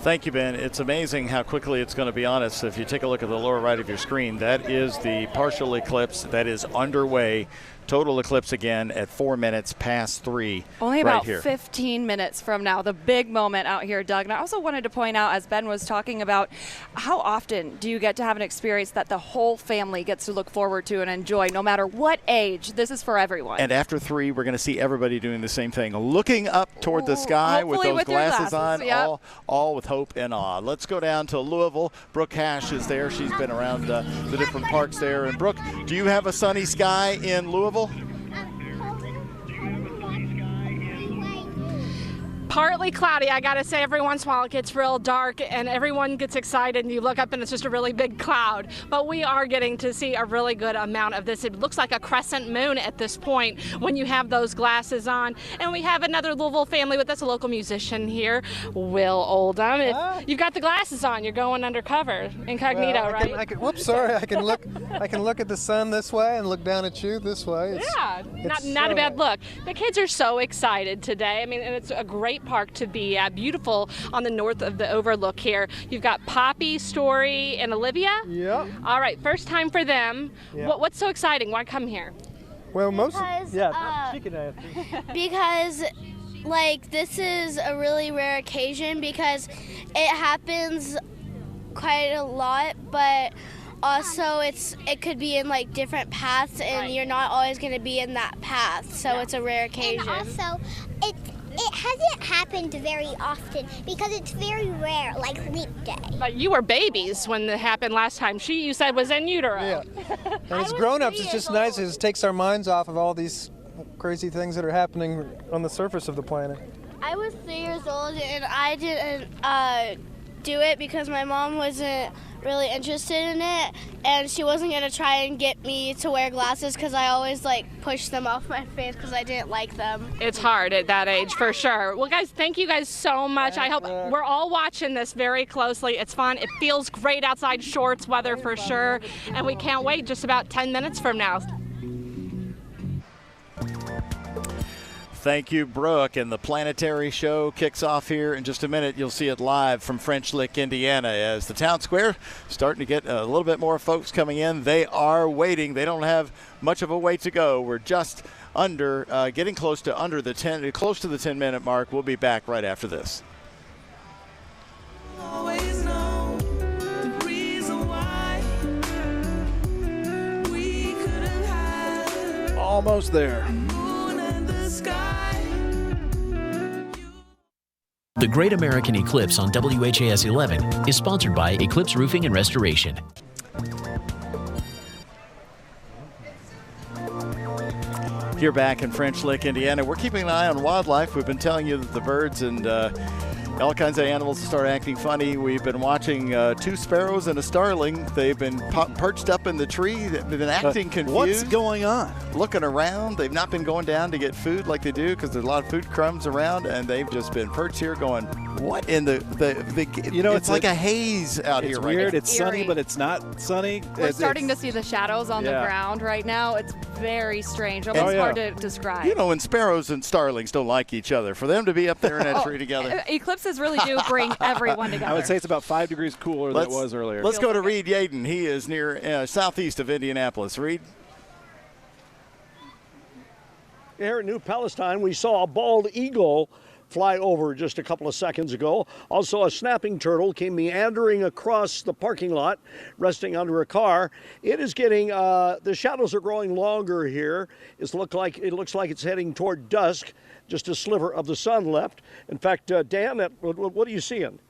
A: Thank you, Ben. It's amazing how quickly it's going to be on us. If you take a look at the lower right of your screen, that is the partial eclipse that is underway. Total eclipse again at 4 minutes past 3.
C: Only about
A: right here.
C: 15 minutes from now, the big moment out here, Doug. And I also wanted to point out, as Ben was talking about, how often do you get to have an experience that the whole family gets to look forward to and enjoy, no matter what age? This is for everyone.
A: And after 3, we're going to see everybody doing the same thing, looking up toward the sky with those glasses on,
C: yep.
A: all with hope and awe. Let's go down to Louisville. Brooke Hash is there. She's been around the different parks there. And Brooke, do you have a sunny sky in Louisville?
J: Partly cloudy. I gotta say, every once in a while it gets real dark and everyone gets excited and you look up and it's just a really big cloud. But we are getting to see a really good amount of this. It looks like a crescent moon at this point when you have those glasses on. And we have another Louisville family with us, a local musician here, Will Oldham. If you've got the glasses on, you're going undercover, incognito,
T: well,
J: right?
T: Whoops, sorry. I can look at the sun this way and look down at you this way.
J: Not a bad look. The kids are so excited today. I mean, and it's a great park to be at. Beautiful on the north of the overlook here. You've got Poppy, Story, and Olivia.
T: Yeah.
J: All right, first time for them.
T: Yeah.
J: What's so exciting? Why come here?
T: Well,
O: because like this is a really rare occasion because it happens quite a lot, but also it could be in like different paths and you're not always going to be in that path, so it's a rare occasion.
U: And also it hasn't happened very often because it's very rare, like leap day.
J: But you were babies when it happened last time. You said was in utero.
T: Yeah. And as grown-ups, it's just nice. It just takes our minds off of all these crazy things that are happening on the surface of the planet.
O: I was 3 years old and I didn't do it because my mom wasn't really interested in it, and she wasn't going to try and get me to wear glasses because I always like push them off my face because I didn't like them.
J: It's hard at that age for sure. Well, guys, thank you guys so much. I hope we're all watching this very closely. It's fun. It feels great outside, shorts weather for sure, and we can't wait just about 10 minutes from now.
A: Thank you, Brooke. And the planetary show kicks off here in just a minute. You'll see it live from French Lick, Indiana, as the town square starting to get a little bit more folks coming in. They are waiting. They don't have much of a way to go. We're just under, getting close to the 10-minute mark. We'll be back right after this.
B: Almost there.
E: The Great American Eclipse on WHAS11 is sponsored by Eclipse Roofing and Restoration.
A: Here back in French Lick, Indiana, we're keeping an eye on wildlife. We've been telling you that the birds and all kinds of animals start acting funny. We've been watching 2 sparrows and a starling. They've been perched up in the tree. They've been acting confused.
B: What's going on?
A: Looking around. They've not been going down to get food like they do because there's a lot of food crumbs around, and they've just been perched here going, what in the you know, it's like a haze out here right now.
B: It's weird. It's sunny, but it's not sunny.
C: We're starting to see the shadows on the ground right now. It's very strange. Almost hard to describe.
A: You know, when sparrows and starlings don't like each other, for them to be up there in that tree together.
C: Eclipses really do bring everyone together.
B: I would say it's about 5 degrees cooler than it was earlier.
A: Let's go to Reed Yaden. He is near southeast of Indianapolis. Reed?
F: Here in New Palestine, we saw a bald eagle fly over just a couple of seconds ago. Also, a snapping turtle came meandering across the parking lot, resting under a car. It is getting, the shadows are growing longer here. It looks like it's heading toward dusk. Just a sliver of the sun left. In fact, Dan, what are you seeing?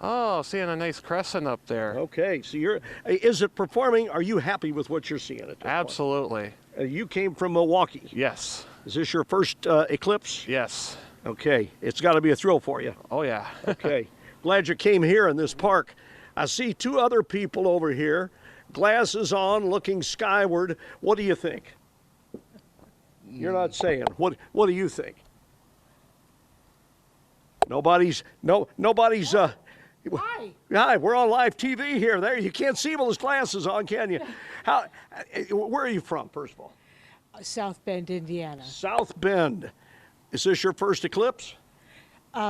G: Oh, seeing a nice crescent up there.
F: Okay, so is it performing? Are you happy with what you're seeing at this
G: Absolutely.
F: point? You came from Milwaukee.
G: Yes.
F: Is this your first eclipse?
G: Yes.
F: Okay, it's got to be a thrill for you.
G: Oh, yeah.
F: Okay, glad you came here in this park. I see 2 other people over here, glasses on, looking skyward. What do you think? You're not saying. What do you think? Nobody's. Hi, we're on live TV here. There, you can't see with those glasses on, can you? Where are you from, first of all?
V: South Bend, Indiana.
F: South Bend. Is this your first eclipse?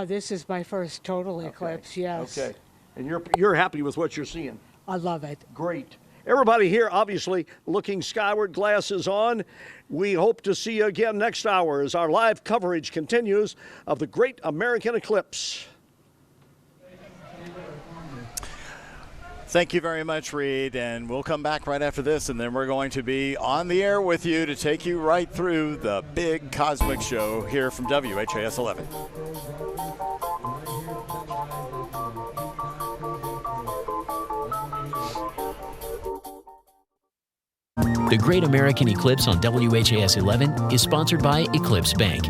V: This is my first total eclipse, yes.
F: Okay. And you're happy with what you're seeing?
V: I love it.
F: Great. Everybody here, obviously, looking skyward, glasses on. We hope to see you again next hour as our live coverage continues of the Great American Eclipse.
A: Thank you very much, Reed, and we'll come back right after this, and then we're going to be on the air with you to take you right through the big cosmic show here from WHAS 11.
E: The Great American Eclipse on WHAS 11 is sponsored by Eclipse Bank.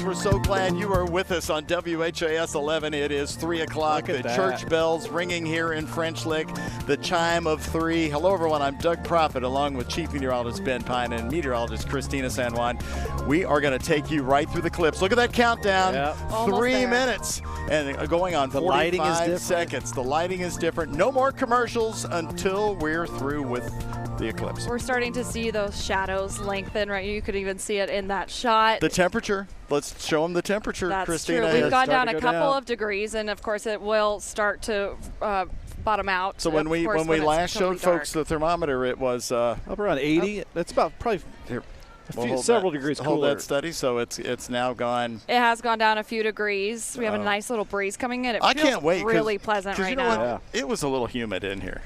A: We're so glad you are with us on WHAS 11. It is 3 o'clock. The church bells ringing here in French Lick. The chime of 3. Hello, everyone. I'm Doug Prophet, along with Chief Meteorologist Ben Pine and Meteorologist Christina San Juan. We are going to take you right through the clips. Look at that countdown.
B: Yep.
A: 3 minutes and going on 45 seconds. The lighting is different. No more commercials until we're through with the eclipse.
C: We're starting to see those shadows lengthen, right? You could even see it in that shot.
A: The temperature. Let's show them the temperature,
C: That's
A: Christina.
C: True. We've gone down a couple of degrees, and of course it will start to bottom out.
A: So when we last showed folks the thermometer, it was
B: up around 80. That's about probably several degrees cooler.
A: Hold that steady. So it's now gone.
C: It has gone down a few degrees. We have a nice little breeze coming in. It
A: I
C: feels
A: can't wait.
C: Really pleasant right
A: you know
C: now.
A: What? It was a little humid in here.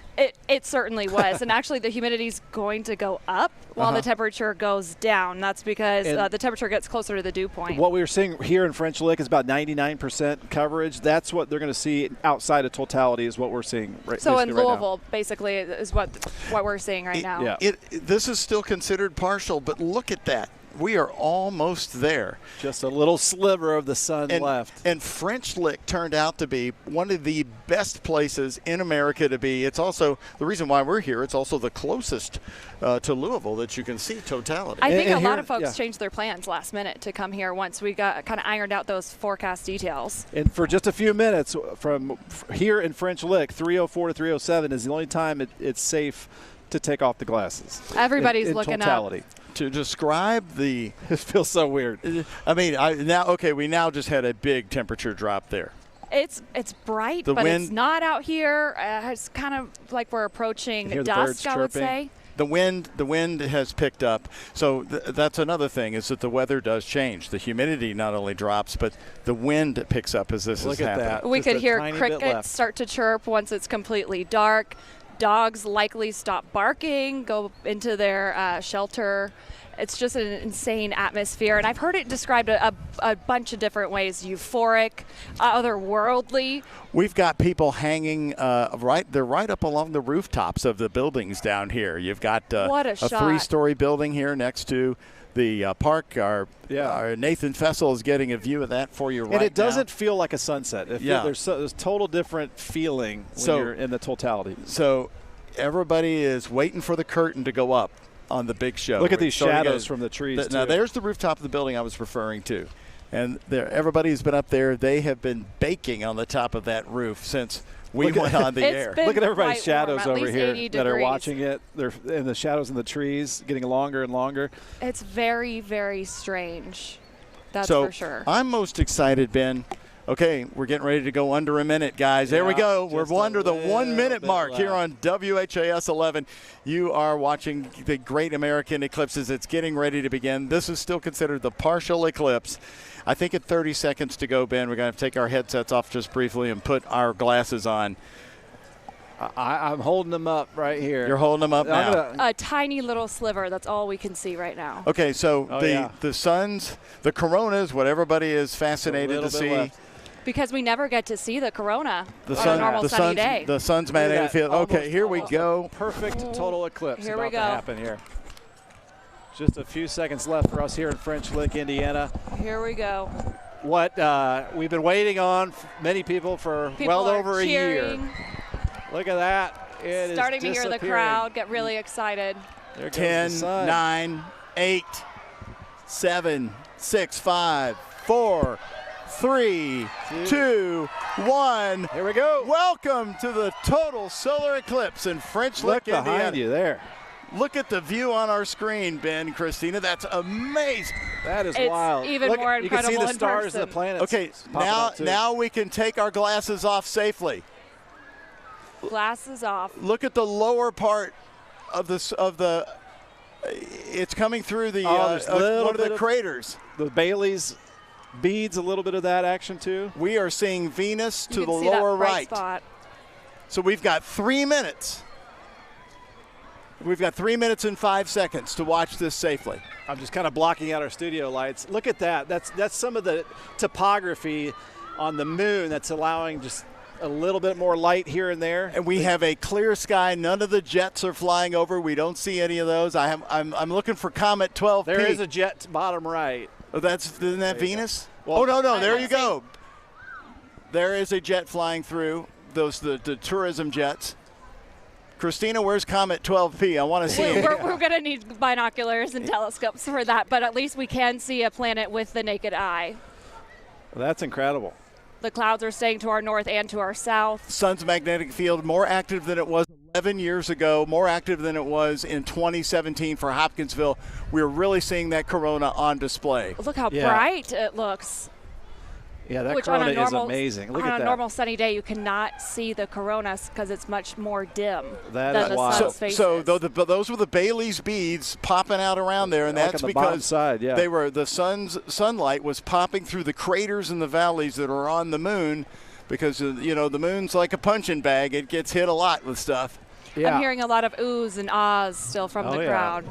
C: It certainly was. And actually, the humidity's going to go up while the temperature goes down. That's because the temperature gets closer to the dew point.
B: What we were seeing here in French Lick is about 99% coverage. That's what they're going to see outside of totality is what we're seeing
C: so in
B: right
C: Louisville,
B: now.
C: basically, is what we're seeing right now.
B: Yeah.
A: This is still considered partial, but look at that. We are almost there.
B: Just a little sliver of the sun left.
A: And French Lick turned out to be one of the best places in America to be. It's also the reason why we're here. It's also the closest to Louisville that you can see totality.
C: I think a lot of folks changed their plans last minute to come here once we got kind of ironed out those forecast details.
B: And for just a few minutes from here in French Lick, 304 to 307 is the only time it's safe to take off the glasses.
C: Everybody's
B: in
C: looking
B: totality.
C: up.
A: To describe the
B: – it feels so weird.
A: I mean, we now just had a big temperature drop there.
C: It's bright, but it's not out here. It's kind of like we're approaching dusk, I would say.
A: The wind has picked up. So that's another thing is that the weather does change. The humidity not only drops, but the wind picks up as this is happening.
B: That.
C: We
B: just
C: could hear crickets start to chirp once it's completely dark. Dogs likely stop barking, go into their shelter. It's just an insane atmosphere. And I've heard it described a bunch of different ways. Euphoric, otherworldly.
A: We've got people hanging they're right up along the rooftops of the buildings down here. You've got
C: a
A: three-story building here next to the park. Our Nathan Fessel is getting a view of that for you right now.
B: And it doesn't feel like a sunset. There's total different feeling when you're in the totality.
A: So everybody is waiting for the curtain to go up on the big show.
B: Look at these shadows from the trees,
A: Now, there's the rooftop of the building I was referring to. And everybody's been up there. They have been baking on the top of that roof since we went on the air.
B: Look at everybody's shadows
C: warm,
B: over here that are watching it. They're in the shadows in the trees, getting longer and longer.
C: It's very, very strange. That's
A: so
C: for sure.
A: I'm most excited, Ben. Okay, we're getting ready to go under a minute, guys. There we go. We're under the 1 minute mark here on WHAS 11. You are watching the Great American Eclipses. It's getting ready to begin. This is still considered the partial eclipse. I think at 30 seconds to go, Ben, we're going to have to take our headsets off just briefly and put our glasses on.
B: I'm holding them up right here.
A: You're holding them up now.
C: A tiny little sliver. That's all we can see right now.
A: Okay, so the suns, the coronas, what everybody is fascinated to see.
B: Left.
C: Because we never get to see the corona on a normal sunny day.
A: The sun's magnetic field. Okay, here we go.
B: Perfect total eclipse
C: here
B: about
C: we go.
B: to happen here. Just a few seconds left for us here in French Lick, Indiana.
C: Here we go.
B: What we've been waiting on, many people, for well over a year. Look at that. It
C: starting
B: is
C: to hear the crowd get really excited.
A: 10, 9, 8, 7, 6, 5, 4, 3, 2, 1.
B: Here we go.
A: Welcome to the Total Solar Eclipse in French Lick,
B: Look
A: Indiana.
B: behind you there.
A: Look at the view on our screen, Ben, Christina. That's amazing.
B: That is
C: it's
B: wild.
C: Even
B: Look,
C: more
B: you can see the stars
C: and
B: the planets.
A: Okay, now we can take our glasses off safely.
C: Glasses off.
A: Look at the lower part of the. It's coming through the one of the craters.
B: The Bailey's beads, a little bit of that action too.
A: We are seeing Venus to the
C: see
A: lower
C: that bright
A: right.
C: Spot.
A: So we've got 3 minutes. We've got 3 minutes and 5 seconds to watch this safely.
B: I'm just kind of blocking out our studio lights. Look at that. That's some of the topography on the moon that's allowing just a little bit more light here and there.
A: And we have a clear sky. None of the jets are flying over. We don't see any of those. I'm looking for Comet 12P.
B: There is a jet bottom right.
A: Oh, isn't that Venus?
B: Well,
A: no, there you go. There is a jet flying through. Those the tourism jets. Christina, where's Comet 12P? I want to see it.
C: We're going to need binoculars and telescopes for that, but at least we can see a planet with the naked eye.
B: Well, that's incredible.
C: The clouds are staying to our north and to our south.
A: Sun's magnetic field more active than it was 11 years ago, more active than it was in 2017 for Hopkinsville. We're really seeing that corona on display.
C: Look how bright it looks.
B: Yeah, that corona is amazing. Look at that.
C: On a normal sunny day, you cannot see the coronas because it's much more dim
B: than
C: the sun's faces.
A: So those were the Bailey's beads popping out around there, and that's because they were the sunlight was popping through the craters and the valleys that are on the moon, because the moon's like a punching bag; it gets hit a lot with stuff.
B: Yeah.
C: I'm hearing a lot of oohs and ahs still from the crowd.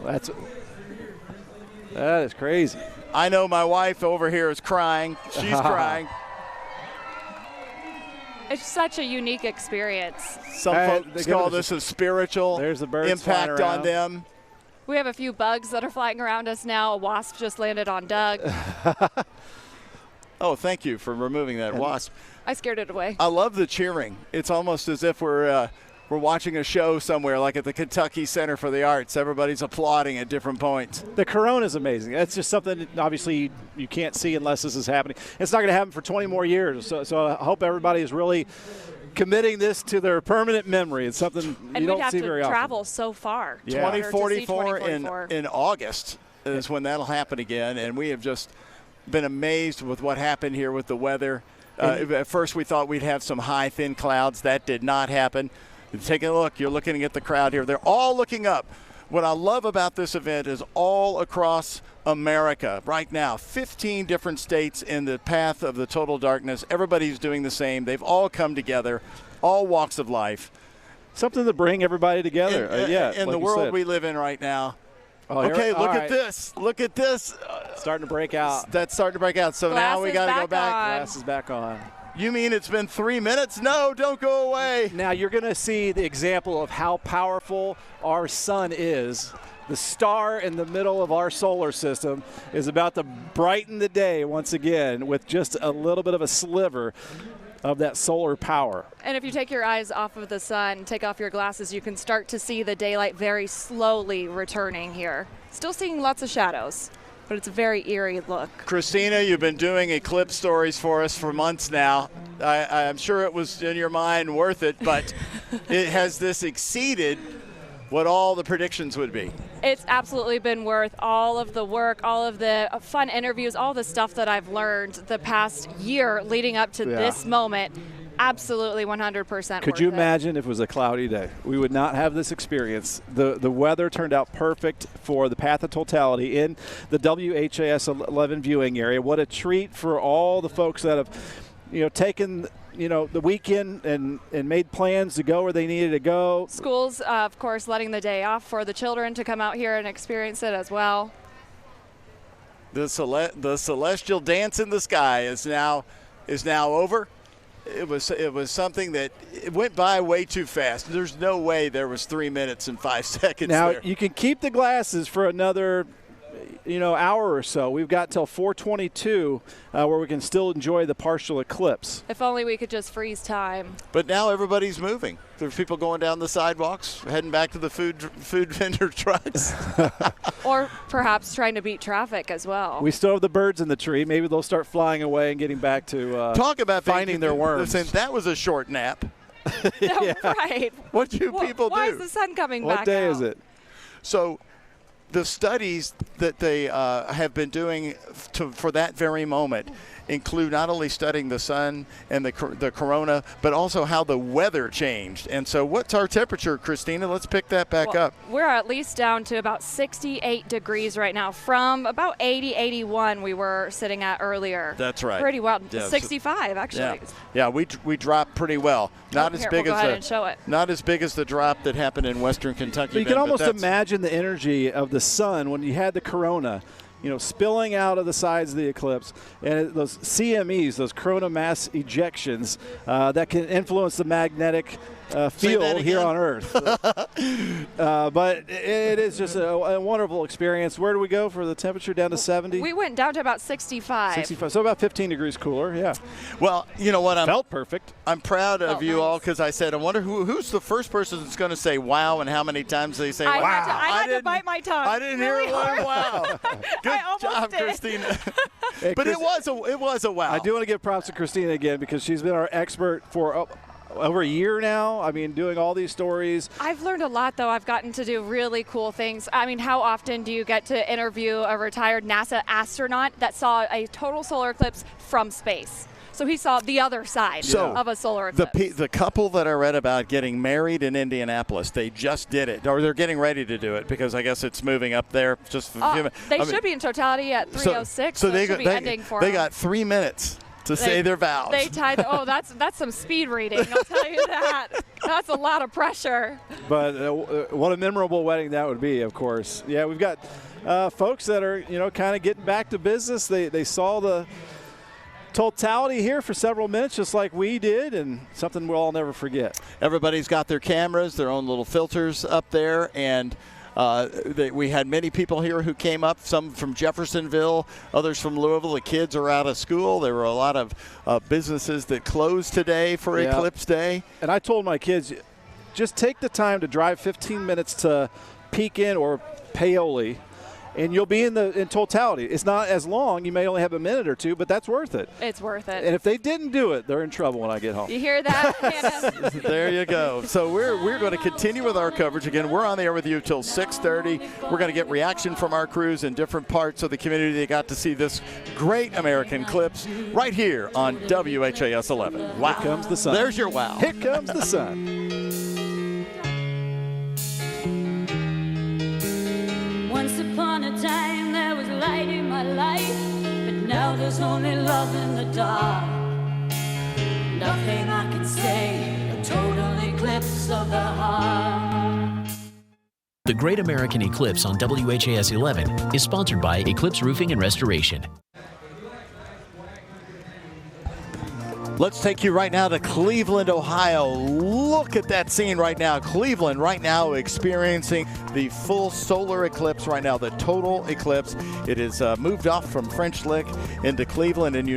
B: That is crazy.
A: I know my wife over here is crying. She's crying.
C: It's such a unique experience.
A: Some folks call this a spiritual impact on them.
C: We have a few bugs that are flying around us now. A wasp just landed on Doug.
A: Oh, thank you for removing that wasp.
C: I scared it away.
A: I love the cheering. It's almost as if we're watching a show somewhere, like at the Kentucky Center for the Arts. Everybody's applauding at different points.
B: The corona is amazing. That's just something that obviously you can't see unless this is happening. It's not going to happen for 20 more years. So I hope everybody is really committing this to their permanent memory. It's something you don't see very often.
C: And we'd have to travel so far.
A: Yeah. 2044 in August is when that'll happen again, and we have just been amazed with what happened here with the weather. At first we thought we'd have some high, thin clouds. That did not happen. Take a look. You're looking at the crowd here. They're all looking up. What I love about this event is all across America right now, 15 different states in the path of the total darkness. Everybody's doing the same. They've all come together, all walks of life.
B: Something to bring everybody together.
A: In the world we live in right now.
B: Oh,
A: okay, look at this. Look at this.
B: Starting to break out.
A: That's starting to break out. So now we got to go back.
B: Glass is back on.
A: You mean it's been 3 minutes? No, don't go away.
B: Now you're going to see the example of how powerful our sun is. The star in the middle of our solar system is about to brighten the day once again with just a little bit of a sliver of that solar power.
C: And if you take your eyes off of the sun, take off your glasses, you can start to see the daylight very slowly returning here. Still seeing lots of shadows, but it's a very eerie look.
A: Christina, you've been doing eclipse stories for us for months now. I'm sure it was in your mind worth it, but has this exceeded what all the predictions would be?
C: It's absolutely been worth all of the work, all of the fun interviews, all the stuff that I've learned the past year leading up to this moment. Absolutely 100%
B: Could you imagine if it was a cloudy day? We would not have this experience. The weather turned out perfect for the path of totality in the WHAS11 viewing area. What a treat for all the folks that have taken the weekend and made plans to go where they needed to go.
C: Schools, of course, letting the day off for the children to come out here and experience it as well.
A: The celestial dance in the sky is now over. It was something that it went by way too fast. There's no way there was 3 minutes and 5 seconds
B: now,
A: there.
B: You can keep the glasses for another hour or so. We've got till 4:22 where we can still enjoy the partial eclipse.
C: If only we could just freeze time.
A: But now everybody's moving. There's people going down the sidewalks, heading back to the food vendor trucks.
C: Or perhaps trying to beat traffic as well.
B: We still have the birds in the tree. Maybe they'll start flying away and getting back to
A: talk about
B: finding their worms.
A: Listen, that was a short nap.
C: No, right.
A: What do people do?
C: Why is the sun coming back
B: What day
C: out?
B: is it?
A: So the studies that they have been doing for that very moment include not only studying the sun and the corona, but also how the weather changed. And so what's our temperature, Christina? Let's pick that back up.
C: We're at least down to about 68 degrees right now from about 80, 81 we were sitting at earlier.
A: That's right.
C: Pretty well.
A: Yeah,
C: 65, actually.
A: Yeah, we dropped pretty well. Not as big
C: we'll go ahead and show it.
A: Not as big as the drop that happened in Western Kentucky.
B: But you can almost imagine the energy of the sun when you had the corona, spilling out of the sides of the eclipse, and those CMEs, those corona mass ejections, that can influence the magnetic field here on Earth. But it is just a wonderful experience. Where do we go for the temperature? Down to 70?
C: We went down to about 65.
B: 65, so about 15 degrees cooler, yeah.
A: Well, you know what?
B: Felt perfect.
A: I'm proud of you all because I said, I wonder who's the first person that's going to say wow and how many times they say wow.
C: I had to bite my tongue.
A: I didn't hear one wow. Good job, Christina. But it was a wow.
B: I do want to give props to Christina again because she's been our expert for over a year now. I mean, doing all these stories.
C: I've learned a lot, though. I've gotten to do really cool things. I mean, how often do you get to interview a retired NASA astronaut that saw a total solar eclipse from space? So he saw the other side of a solar eclipse.
A: The couple that I read about getting married in Indianapolis, they just did it, or they're getting ready to do it because I guess it's moving up there. They
C: should be in totality at 3:06, so it should be ending for
A: They
C: them.
A: got 3 minutes. to say their vows.
C: They tied. Oh, that's some speed reading. I'll tell you that. That's a lot of pressure.
B: But what a memorable wedding that would be, of course. Yeah, we've got folks that are, kind of getting back to business. They saw the totality here for several minutes, just like we did, and something we'll all never forget.
A: Everybody's got their cameras, their own little filters up there, and we had many people here who came up, some from Jeffersonville, others from Louisville. The kids are out of school. There were a lot of businesses that closed today for Eclipse Day.
B: And I told my kids, just take the time to drive 15 minutes to Pekin or Paoli, and you'll be in totality. It's not as long. You may only have a minute or two, but that's worth it.
C: It's worth it.
B: And if they didn't do it, they're in trouble when I get home.
C: You hear that, Hannah?
A: There you go. So we're going to continue with our coverage. Again, we're on the air with you till 6:30. We're going to get reaction from our crews in different parts of the community that got to see this great American eclipse right here on WHAS 11. Wow.
B: Here comes the sun.
A: There's your wow.
B: Here comes the sun.
H: Once upon a time there was light in my life, but now there's only love in the dark. Nothing I can say, a total eclipse of the heart.
E: The Great American Eclipse on WHAS 11 is sponsored by Eclipse Roofing and Restoration.
A: Let's take you right now to Cleveland, Ohio. Look at that scene right now. Cleveland right now experiencing the full solar eclipse right now, the total eclipse. It is moved off from French Lick into Cleveland, and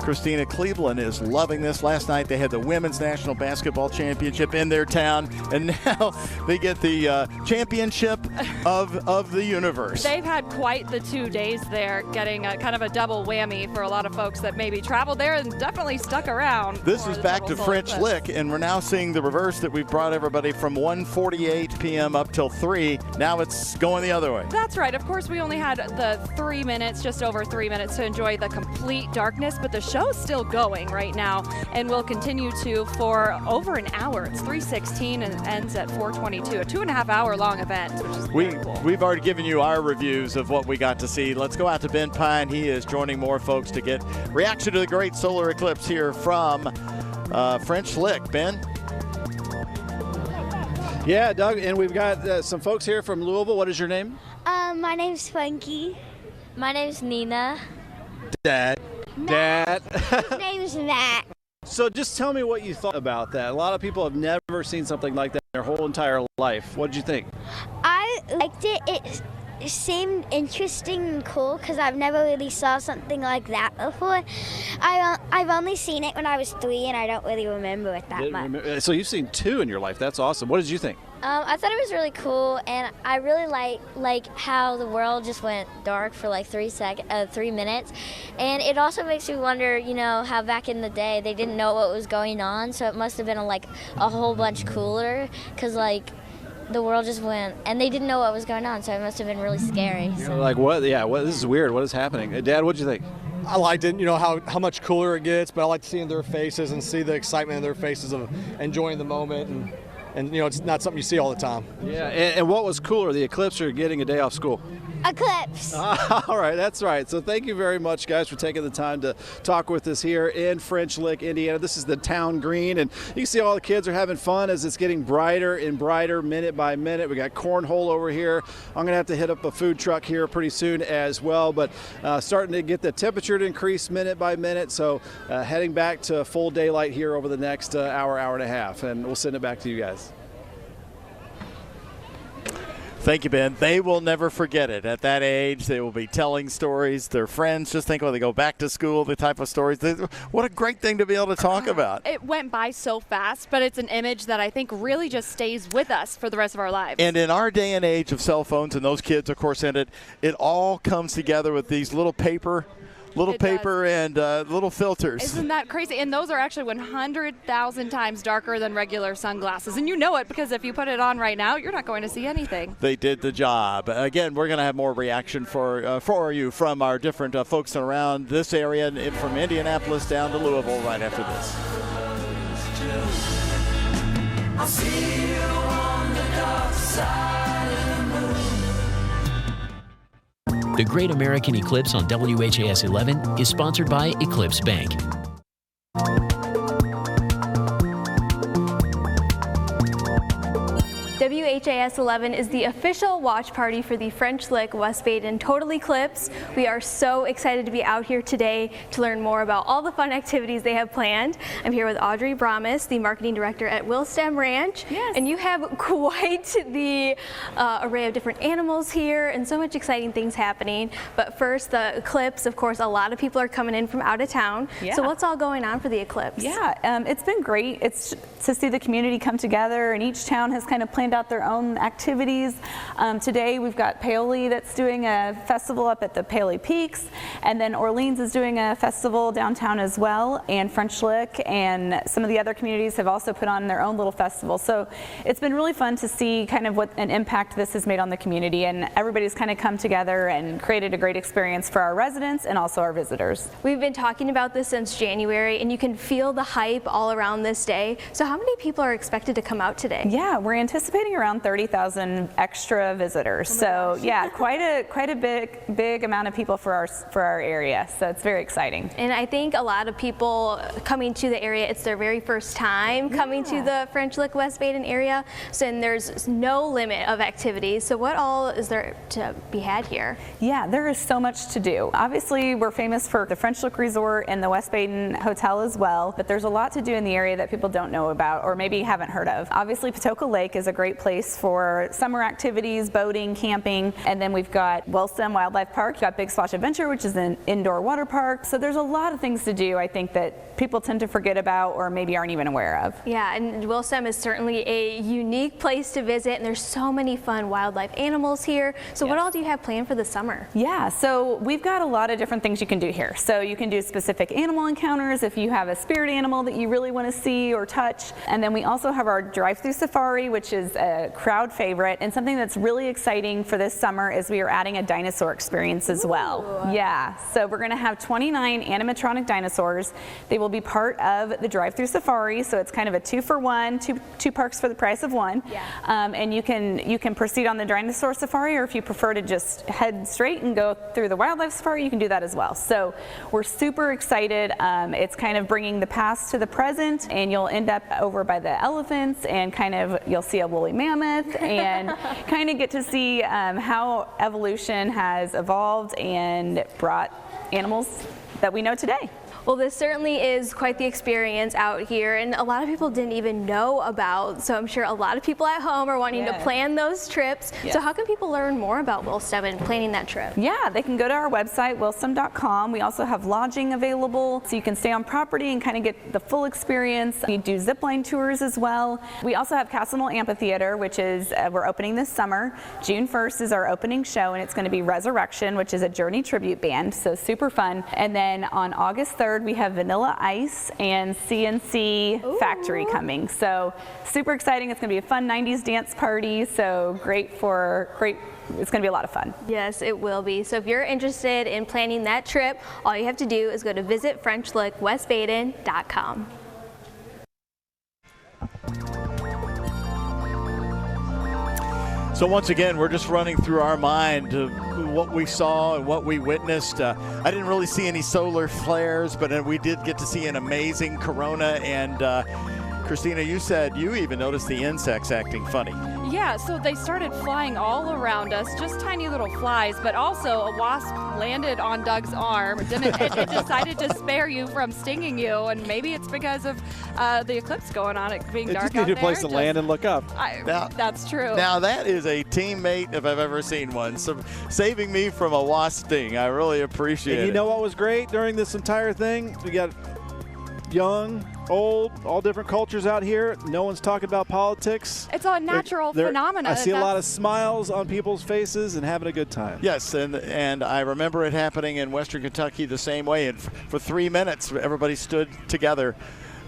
A: Christina, Cleveland is loving this. Last night they had the Women's National Basketball Championship in their town, and now they get the championship of the universe.
C: They've had quite the 2 days there, getting kind of a double whammy for a lot of folks that maybe traveled there and definitely stuck around.
A: This is back to French Lick, and we're now seeing the reverse that we've brought everybody from 1:48 p.m. up till 3. Now it's going the other way.
C: That's right. Of course, we only had the 3 minutes, just over 3 minutes to enjoy the complete darkness, but the show's still going right now and will continue to for over an hour. It's 3:16 and ends at 4:22. A 2.5 hour long event, which is very cool.
A: We've already given you our reviews of what we got to see. Let's go out to Ben Pine. He is joining more folks to get reaction to the great solar eclipse here from French Lick. Ben?
B: Yeah, Doug, and we've got some folks here from Louisville. What is your name?
U: My name's Funky.
L: My name's Nina.
B: Dad. Dad.
U: His name's Matt.
B: So just tell me what you thought about that. A lot of people have never seen something like that in their whole entire life. What did you think?
U: I liked it. It seemed interesting and cool because I've never really saw something like that before. I've only seen it when I was 3, and I don't really remember it that much.
B: So you've seen 2 in your life. That's awesome. What did you think?
L: I thought it was really cool, and I really like how the world just went dark for like 3 minutes, and it also makes me wonder, how back in the day they didn't know what was going on, so it must have been a whole bunch cooler, because the world just went, and they didn't know what was going on, so it must have been really scary.
B: So. Like what? Yeah, this is weird. What is happening? Dad, what did you think?
I: I liked it, how much cooler it gets, but I like seeing their faces and see the excitement in their faces of enjoying the moment, and it's not something you see all the time.
B: Yeah, and what was cooler, the eclipse or getting a day off school?
U: Eclipse.
B: All right, that's right. So thank you very much, guys, for taking the time to talk with us here in French Lick, Indiana. This is the town green, and you can see all the kids are having fun as it's getting brighter and brighter minute by minute. We got cornhole over here. I'm going to have to hit up a food truck here pretty soon as well, but starting to get the temperature to increase minute by minute, so heading back to full daylight here over the next hour and a half, and we'll send it back to you guys.
A: Thank you, Ben. They will never forget it. At that age, they will be telling stories. Their friends, just think when they go back to school, the type of stories. What a great thing to be able to talk about.
C: It went by so fast, but it's an image that I think really just stays with us for the rest of our lives.
A: And in our day and age of cell phones, and those kids, of course, in it, it all comes together with these little paper and little filters.
C: Isn't that crazy? And those are actually 100,000 times darker than regular sunglasses. And you know it because if you put it on right now, you're not going to see anything.
A: They did the job. Again, we're going to have more reaction for you from our different folks around this area, and from Indianapolis down to Louisville right after this.
H: I'll see you on the dark side of the moon.
E: The Great American Eclipse on WHAS 11 is sponsored by Eclipse Bank.
M: WHAS 11 is the official watch party for the French Lick West Baden Total Eclipse. We are so excited to be out here today to learn more about all the fun activities they have planned. I'm here with Audrey Bromus, the marketing director at WHAS11 Ranch. Yes. And you have quite the array of different animals here and so much exciting things happening. But first, the eclipse, of course, a lot of people are coming in from out of town.
K: Yeah.
M: So what's all going on for the eclipse?
K: Yeah, it's been great. It's to see the community come together, and each town has kind of planned out their own activities. Today we've got Paoli that's doing a festival up at the Paoli Peaks, and then Orleans is doing a festival downtown as well, and French Lick and some of the other communities have also put on their own little festival. So it's been really fun to see kind of what an impact this has made on the community, and everybody's kind of come together and created a great experience for our residents and also our visitors.
M: We've been talking about this since January, and you can feel the hype all around this day. So how many people are expected to come out today?
K: Yeah, we're anticipating around 30,000 extra visitors. So yeah, quite a big amount of people for our area. So it's very exciting.
M: And I think a lot of people coming to the area, it's their very first time coming to the French Lick West Baden area. So and there's no limit of activities. So what all is there to be had here?
K: Yeah, there is so much to do. Obviously, we're famous for the French Lick Resort and the West Baden Hotel as well, but there's a lot to do in the area that people don't know about or maybe haven't heard of. Obviously, Patoka Lake is a great place for summer activities, boating, camping, and then we've got WHAS11 Wildlife Park. We've got Big Splash Adventure, which is an indoor water park. So there's a lot of things to do, I think, that people tend to forget about or maybe aren't even aware of.
M: Yeah, and WHAS11 is certainly a unique place to visit, and there's so many fun wildlife animals here. So what all do you have planned for the summer?
K: Yeah, so we've got a lot of different things you can do here. So you can do specific animal encounters if you have a spirit animal that you really want to see or touch. And then we also have our drive-through safari, which is a crowd favorite, and something that's really exciting for this summer is we are adding a dinosaur experience as well. Yeah, so we're going to have 29 animatronic dinosaurs. They will be part of the drive-through safari, so it's kind of a 2-for-1, two parks for the price of one. Yeah. And you can proceed on the dinosaur safari, or if you prefer to just head straight and go through the wildlife safari, you can do that as well. So we're super excited. It's kind of bringing the past to the present, and you'll end up over by the elephants, and kind of you'll see a woolly mammoth, and kind of get to see how evolution has evolved and brought animals that we know today.
M: Well, this certainly is quite the experience out here, and a lot of people didn't even know about, so I'm sure a lot of people at home are wanting to plan those trips. So how can people learn more about WHAS11 and planning that trip?
K: Yeah, they can go to our website, WHAS11.com. We also have lodging available, so you can stay on property and kind of get the full experience. We do zipline tours as well. We also have Castle Knoll Amphitheater, which is, we're opening this summer. June 1st is our opening show, and it's going to be Resurrection, which is a Journey tribute band, so super fun. And then on August 3rd, we have Vanilla Ice and CNC Factory coming. So super exciting. It's going to be a fun 90s dance party. So it's going to be a lot of fun.
M: Yes, it will be. So if you're interested in planning that trip, all you have to do is go to visitfrenchlickwestbaden.com.
A: So once again, we're just running through our mind what we saw and what we witnessed. I didn't really see any solar flares, but we did get to see an amazing corona. And Christina, you said you even noticed the insects acting funny.
C: Yeah, so they started flying all around us, just tiny little flies, but also a wasp landed on Doug's arm. It decided to spare you from stinging you, and maybe it's because of the eclipse going on, it being dark out there.
B: Just need a place to land and look up.
C: That's true.
A: Now that is a teammate if I've ever seen one. So saving me from a wasp sting. I really appreciate it.
B: You know what was great during this entire thing? We got young, old, all different cultures out here. No one's talking about politics.
C: It's a natural phenomenon.
B: I see a lot of smiles on people's faces and having a good time.
A: Yes, and I remember it happening in Western Kentucky the same way. And for 3 minutes, everybody stood together,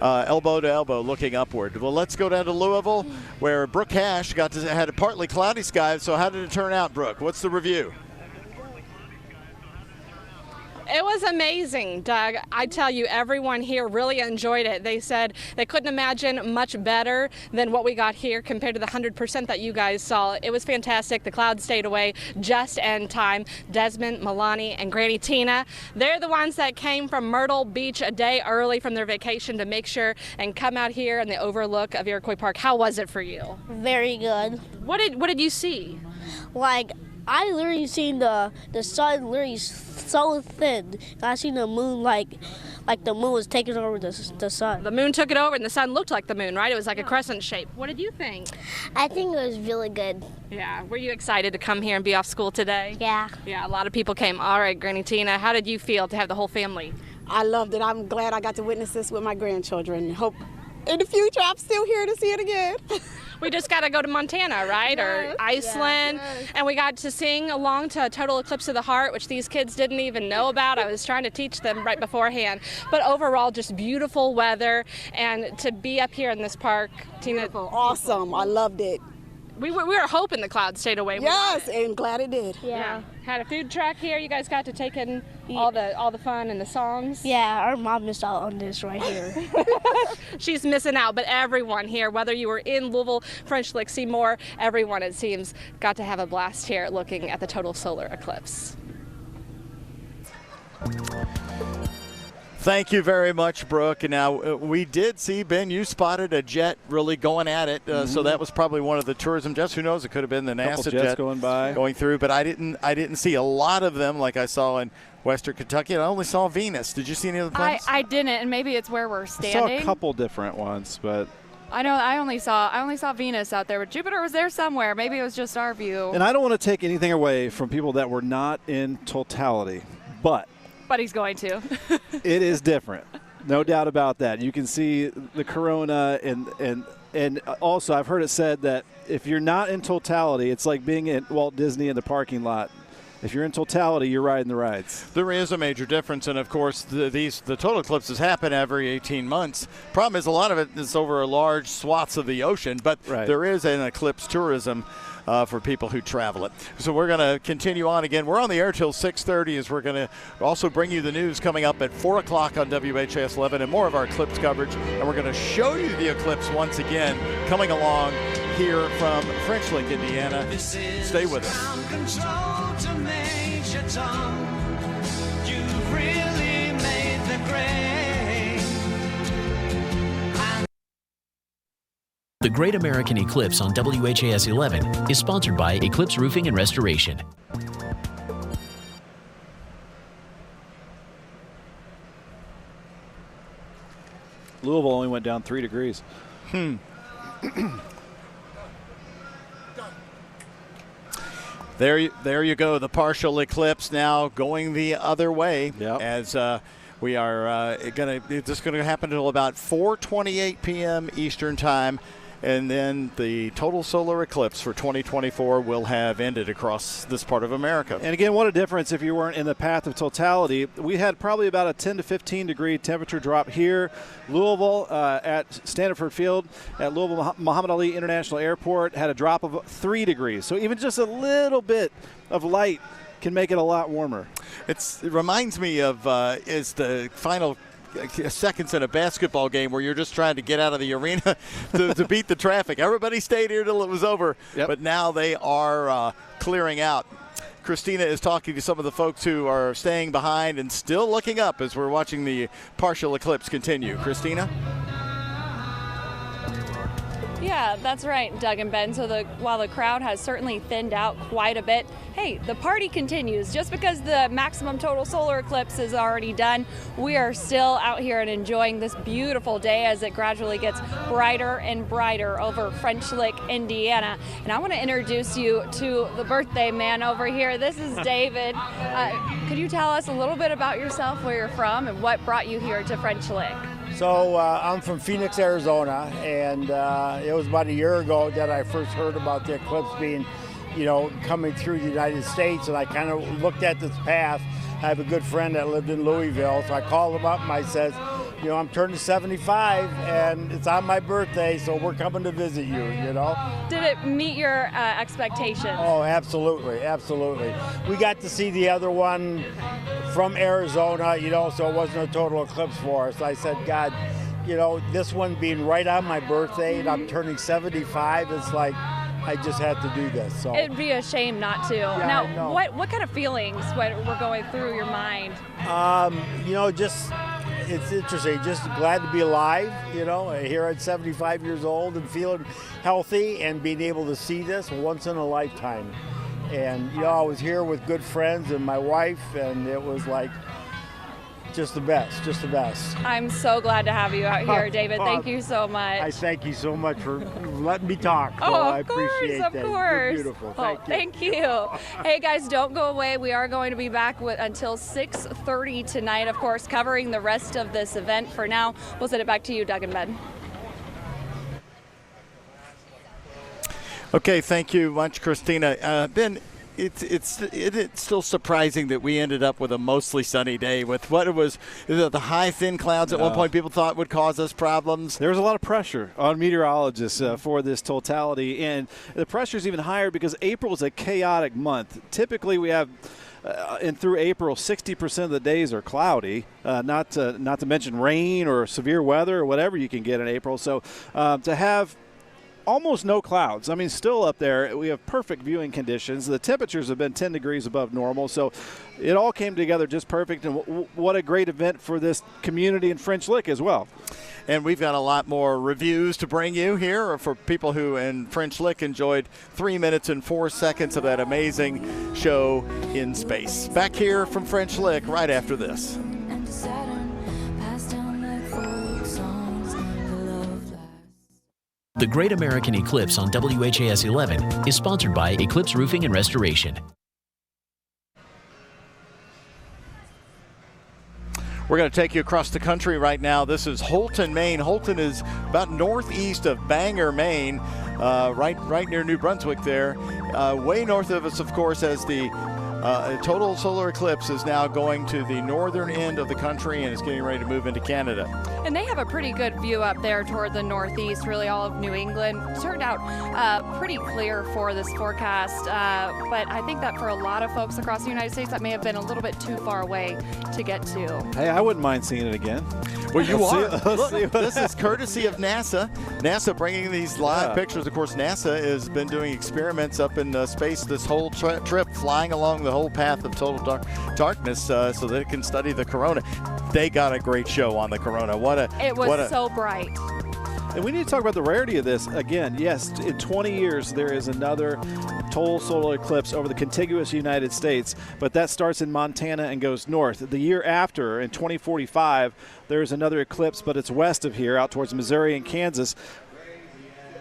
A: elbow to elbow, looking upward. Well, let's go down to Louisville, where Brooke Hash had a partly cloudy sky. So how did it turn out, Brooke? What's the review?
J: It was amazing, Doug. I tell you, everyone here really enjoyed it. They said they couldn't imagine much better than what we got here compared to the 100% that you guys saw. It was fantastic. The clouds stayed away just in time. Desmond, Milani, and Granny Tina, they're the ones that came from Myrtle Beach a day early from their vacation to make sure and come out here in the overlook of Iroquois Park. How was it for you?
N: Very good.
J: What did you see?
N: Like, I literally seen the sun literally so thin. I seen the moon like the moon was taking over the sun.
J: The moon took it over and the sun looked like the moon, right? It was like a crescent shape. What did you think?
N: I think it was really good.
J: Yeah. Were you excited to come here and be off school today?
N: Yeah.
J: Yeah, a lot of people came. All right, Granny Tina, how did you feel to have the whole family?
P: I loved it. I'm glad I got to witness this with my grandchildren. Hope in the future I'm still here to see it again.
J: We just got to go to Montana, right? Or Iceland.
P: Yes.
J: And we got to sing along to Total Eclipse of the Heart, which these kids didn't even know about. I was trying to teach them right beforehand. But overall, just beautiful weather. And to be up here in this park, Tina.
P: Beautiful. Awesome. I loved it.
J: We were hoping the clouds stayed away.
P: Yes, and glad it did.
J: Yeah. Had a food truck here. You guys got to take in all the fun and the songs.
N: Yeah, our mom missed out on this right here.
J: She's missing out, but everyone here, whether you were in Louisville, French Lick, Seymour, everyone, it seems, got to have a blast here looking at the total solar eclipse.
A: Thank you very much, Brooke. And now we did see, Ben, you spotted a jet really going at it. So that was probably one of the tourism jets. Who knows? It could have been the NASA jet going through. But I didn't see a lot of them like I saw in Western Kentucky. I only saw Venus. Did you see any of the planes?
C: I didn't, and maybe it's where we're standing.
B: I saw a couple different ones, but
C: I know I only saw Venus out there, but Jupiter was there somewhere. Maybe it was just our view.
B: And I don't want to take anything away from people that were not in totality, but
C: he's going to.
B: It is different, no doubt about that. You can see the corona, and also I've heard it said that if you're not in totality, it's like being at Walt Disney in the parking lot. If you're in totality, you're riding the rides.
A: There is a major difference, and of course, the total eclipses happen every 18 months. Problem is, a lot of it is over large swaths of the ocean, but there is an eclipse tourism for people who travel it. So we're going to continue on again. We're on the air till 6:30 as we're going to also bring you the news coming up at 4 o'clock on WHAS 11 and more of our eclipse coverage. And we're going to show you the eclipse once again coming along here from French Lick, Indiana. Stay with us.
H: Control to Major Tom. You've really made the grade.
E: The Great American Eclipse on WHAS 11 is sponsored by Eclipse Roofing and Restoration.
B: Louisville only went down 3 degrees.
A: There you go. The partial eclipse now going the other way as we are just going to happen until about 4:28 p.m. Eastern time. And then the total solar eclipse for 2024 will have ended across this part of America.
B: And again, what a difference if you weren't in the path of totality. We had probably about a 10 to 15 degree temperature drop here. Louisville at Standiford Field at Louisville Muhammad Ali International Airport had a drop of 3 degrees. So even just a little bit of light can make it a lot warmer.
A: It reminds me of is the final seconds in a basketball game where you're just trying to get out of the arena to beat the traffic. Everybody stayed here till it was over, but now they are clearing out. Christina is talking to some of the folks who are staying behind and still looking up as we're watching the partial eclipse continue. Christina?
C: Yeah, that's right, Doug and Ben. So while the crowd has certainly thinned out quite a bit, hey, the party continues. Just because the maximum total solar eclipse is already done, we are still out here and enjoying this beautiful day as it gradually gets brighter and brighter over French Lick, Indiana. And I want to introduce you to the birthday man over here. This is David. Could you tell us a little bit about yourself, where you're from, and what brought you here to French Lick?
W: So I'm from Phoenix, Arizona, and it was about a year ago that I first heard about the eclipse being, coming through the United States, and I kind of looked at this path. I have a good friend that lived in Louisville, so I called him up and I said, you know, I'm turning 75, and it's on my birthday, so we're coming to visit you, you know.
C: Did it meet your expectations?
W: Oh, absolutely, absolutely. We got to see the other one from Arizona, you know, so it wasn't a total eclipse for us. I said, God, you know, this one being right on my birthday, and I'm turning 75, it's like, I just had to do this. So
C: it'd be a shame not to.
W: Yeah,
C: now,
W: I know.
C: what kind of feelings were going through your mind?
W: You know, just it's interesting. Just glad to be alive. You know, here at 75 years old and feeling healthy and being able to see this once in a lifetime. And you know, I was here with good friends and my wife, and it was like just the best, just the best.
C: I'm so glad to have you out here, David. Thank you so much.
W: I thank you so much for letting me talk.
C: Oh,
W: I
C: of course,
W: appreciate
C: of
W: that.
C: course.
W: You're beautiful.
C: Thank you. Hey guys, don't go away. We are going to be back until 6:30 tonight, of course, covering the rest of this event. For now, we'll send it back to you, Doug and Ben.
A: Okay, thank you much, Christina. Ben, it's still surprising that we ended up with a mostly sunny day with what it was, the high thin clouds at one point people thought would cause us problems.
B: There was a lot of pressure on meteorologists for this totality, and the pressure is even higher because April is a chaotic month. Typically we have and through April, 60% of the days are cloudy, not to mention rain or severe weather or whatever you can get in April. So to have almost no clouds. I mean, still up there, we have perfect viewing conditions. The temperatures have been 10 degrees above normal, so it all came together just perfect, and what a great event for this community in French Lick as well.
A: And we've got a lot more reviews to bring you here for people who in French Lick enjoyed 3 minutes and 4 seconds of that amazing show in space. Back here from French Lick right after this.
E: The Great American Eclipse on WHAS11 is sponsored by Eclipse Roofing and Restoration.
A: We're going to take you across the country right now. This is Holton, Maine. Holton is about northeast of Bangor, Maine, right near New Brunswick there. Way north of us, of course, as the Total Solar Eclipse is now going to the northern end of the country and is getting ready to move into Canada.
C: And they have a pretty good view up there toward the northeast, really all of New England. Turned out pretty clear for this forecast, but I think that for a lot of folks across the United States, that may have been a little bit too far away to get to.
B: Hey, I wouldn't mind seeing it again.
A: Well, you are. Look, this is courtesy of NASA. NASA bringing these live pictures. Of course, NASA has been doing experiments up in space this whole trip, flying along the whole path of total darkness so that it can study the corona. They got a great show on the corona.
C: It was so bright.
B: And we need to talk about the rarity of this. Again, yes, in 20 years there is another total solar eclipse over the contiguous United States, but that starts in Montana and goes north. The year after, in 2045, there's another eclipse, but it's west of here, out towards Missouri and Kansas.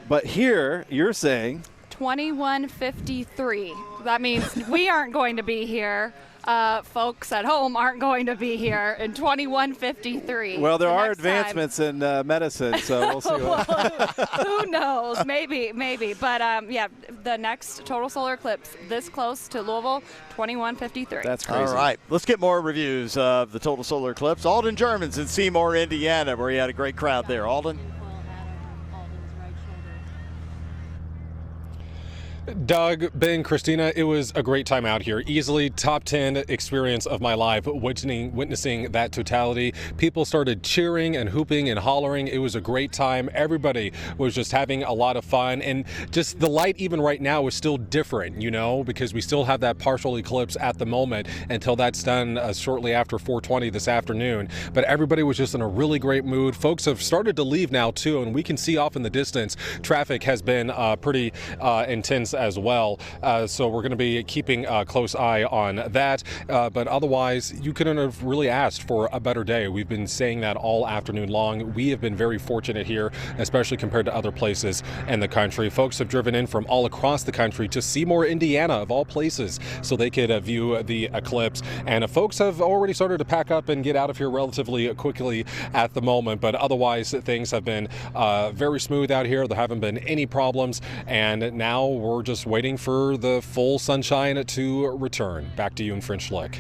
B: But here, you're saying
C: 2153. That means we aren't going to be here. Folks at home aren't going to be here in 2153.
B: Well, there are advancements in medicine, so we'll see.
C: Who knows? Maybe. But yeah, the next total solar eclipse this close to Louisville, 2153.
B: That's crazy.
A: All right, let's get more reviews of the total solar eclipse. Alden Germans in Seymour, Indiana, where he had a great crowd there. Alden?
D: Doug, Ben, Christina, it was a great time out here. Easily top 10 experience of my life witnessing that totality. People started cheering and hooping and hollering. It was a great time. Everybody was just having a lot of fun. And just the light even right now is still different, you know, because we still have that partial eclipse at the moment until that's done shortly after 4:20 this afternoon. But everybody was just in a really great mood. Folks have started to leave now too, and we can see off in the distance traffic has been pretty intense as well. So we're going to be keeping a close eye on that. But otherwise, you couldn't have really asked for a better day. We've been saying that all afternoon long. We have been very fortunate here, especially compared to other places in the country. Folks have driven in from all across the country to Seymour, Indiana, of all places, so they could view the eclipse. And folks have already started to pack up and get out of here relatively quickly at the moment. But otherwise, things have been very smooth out here. There haven't been any problems. And now we're just waiting for the full sunshine to return. Back to you in French Lick.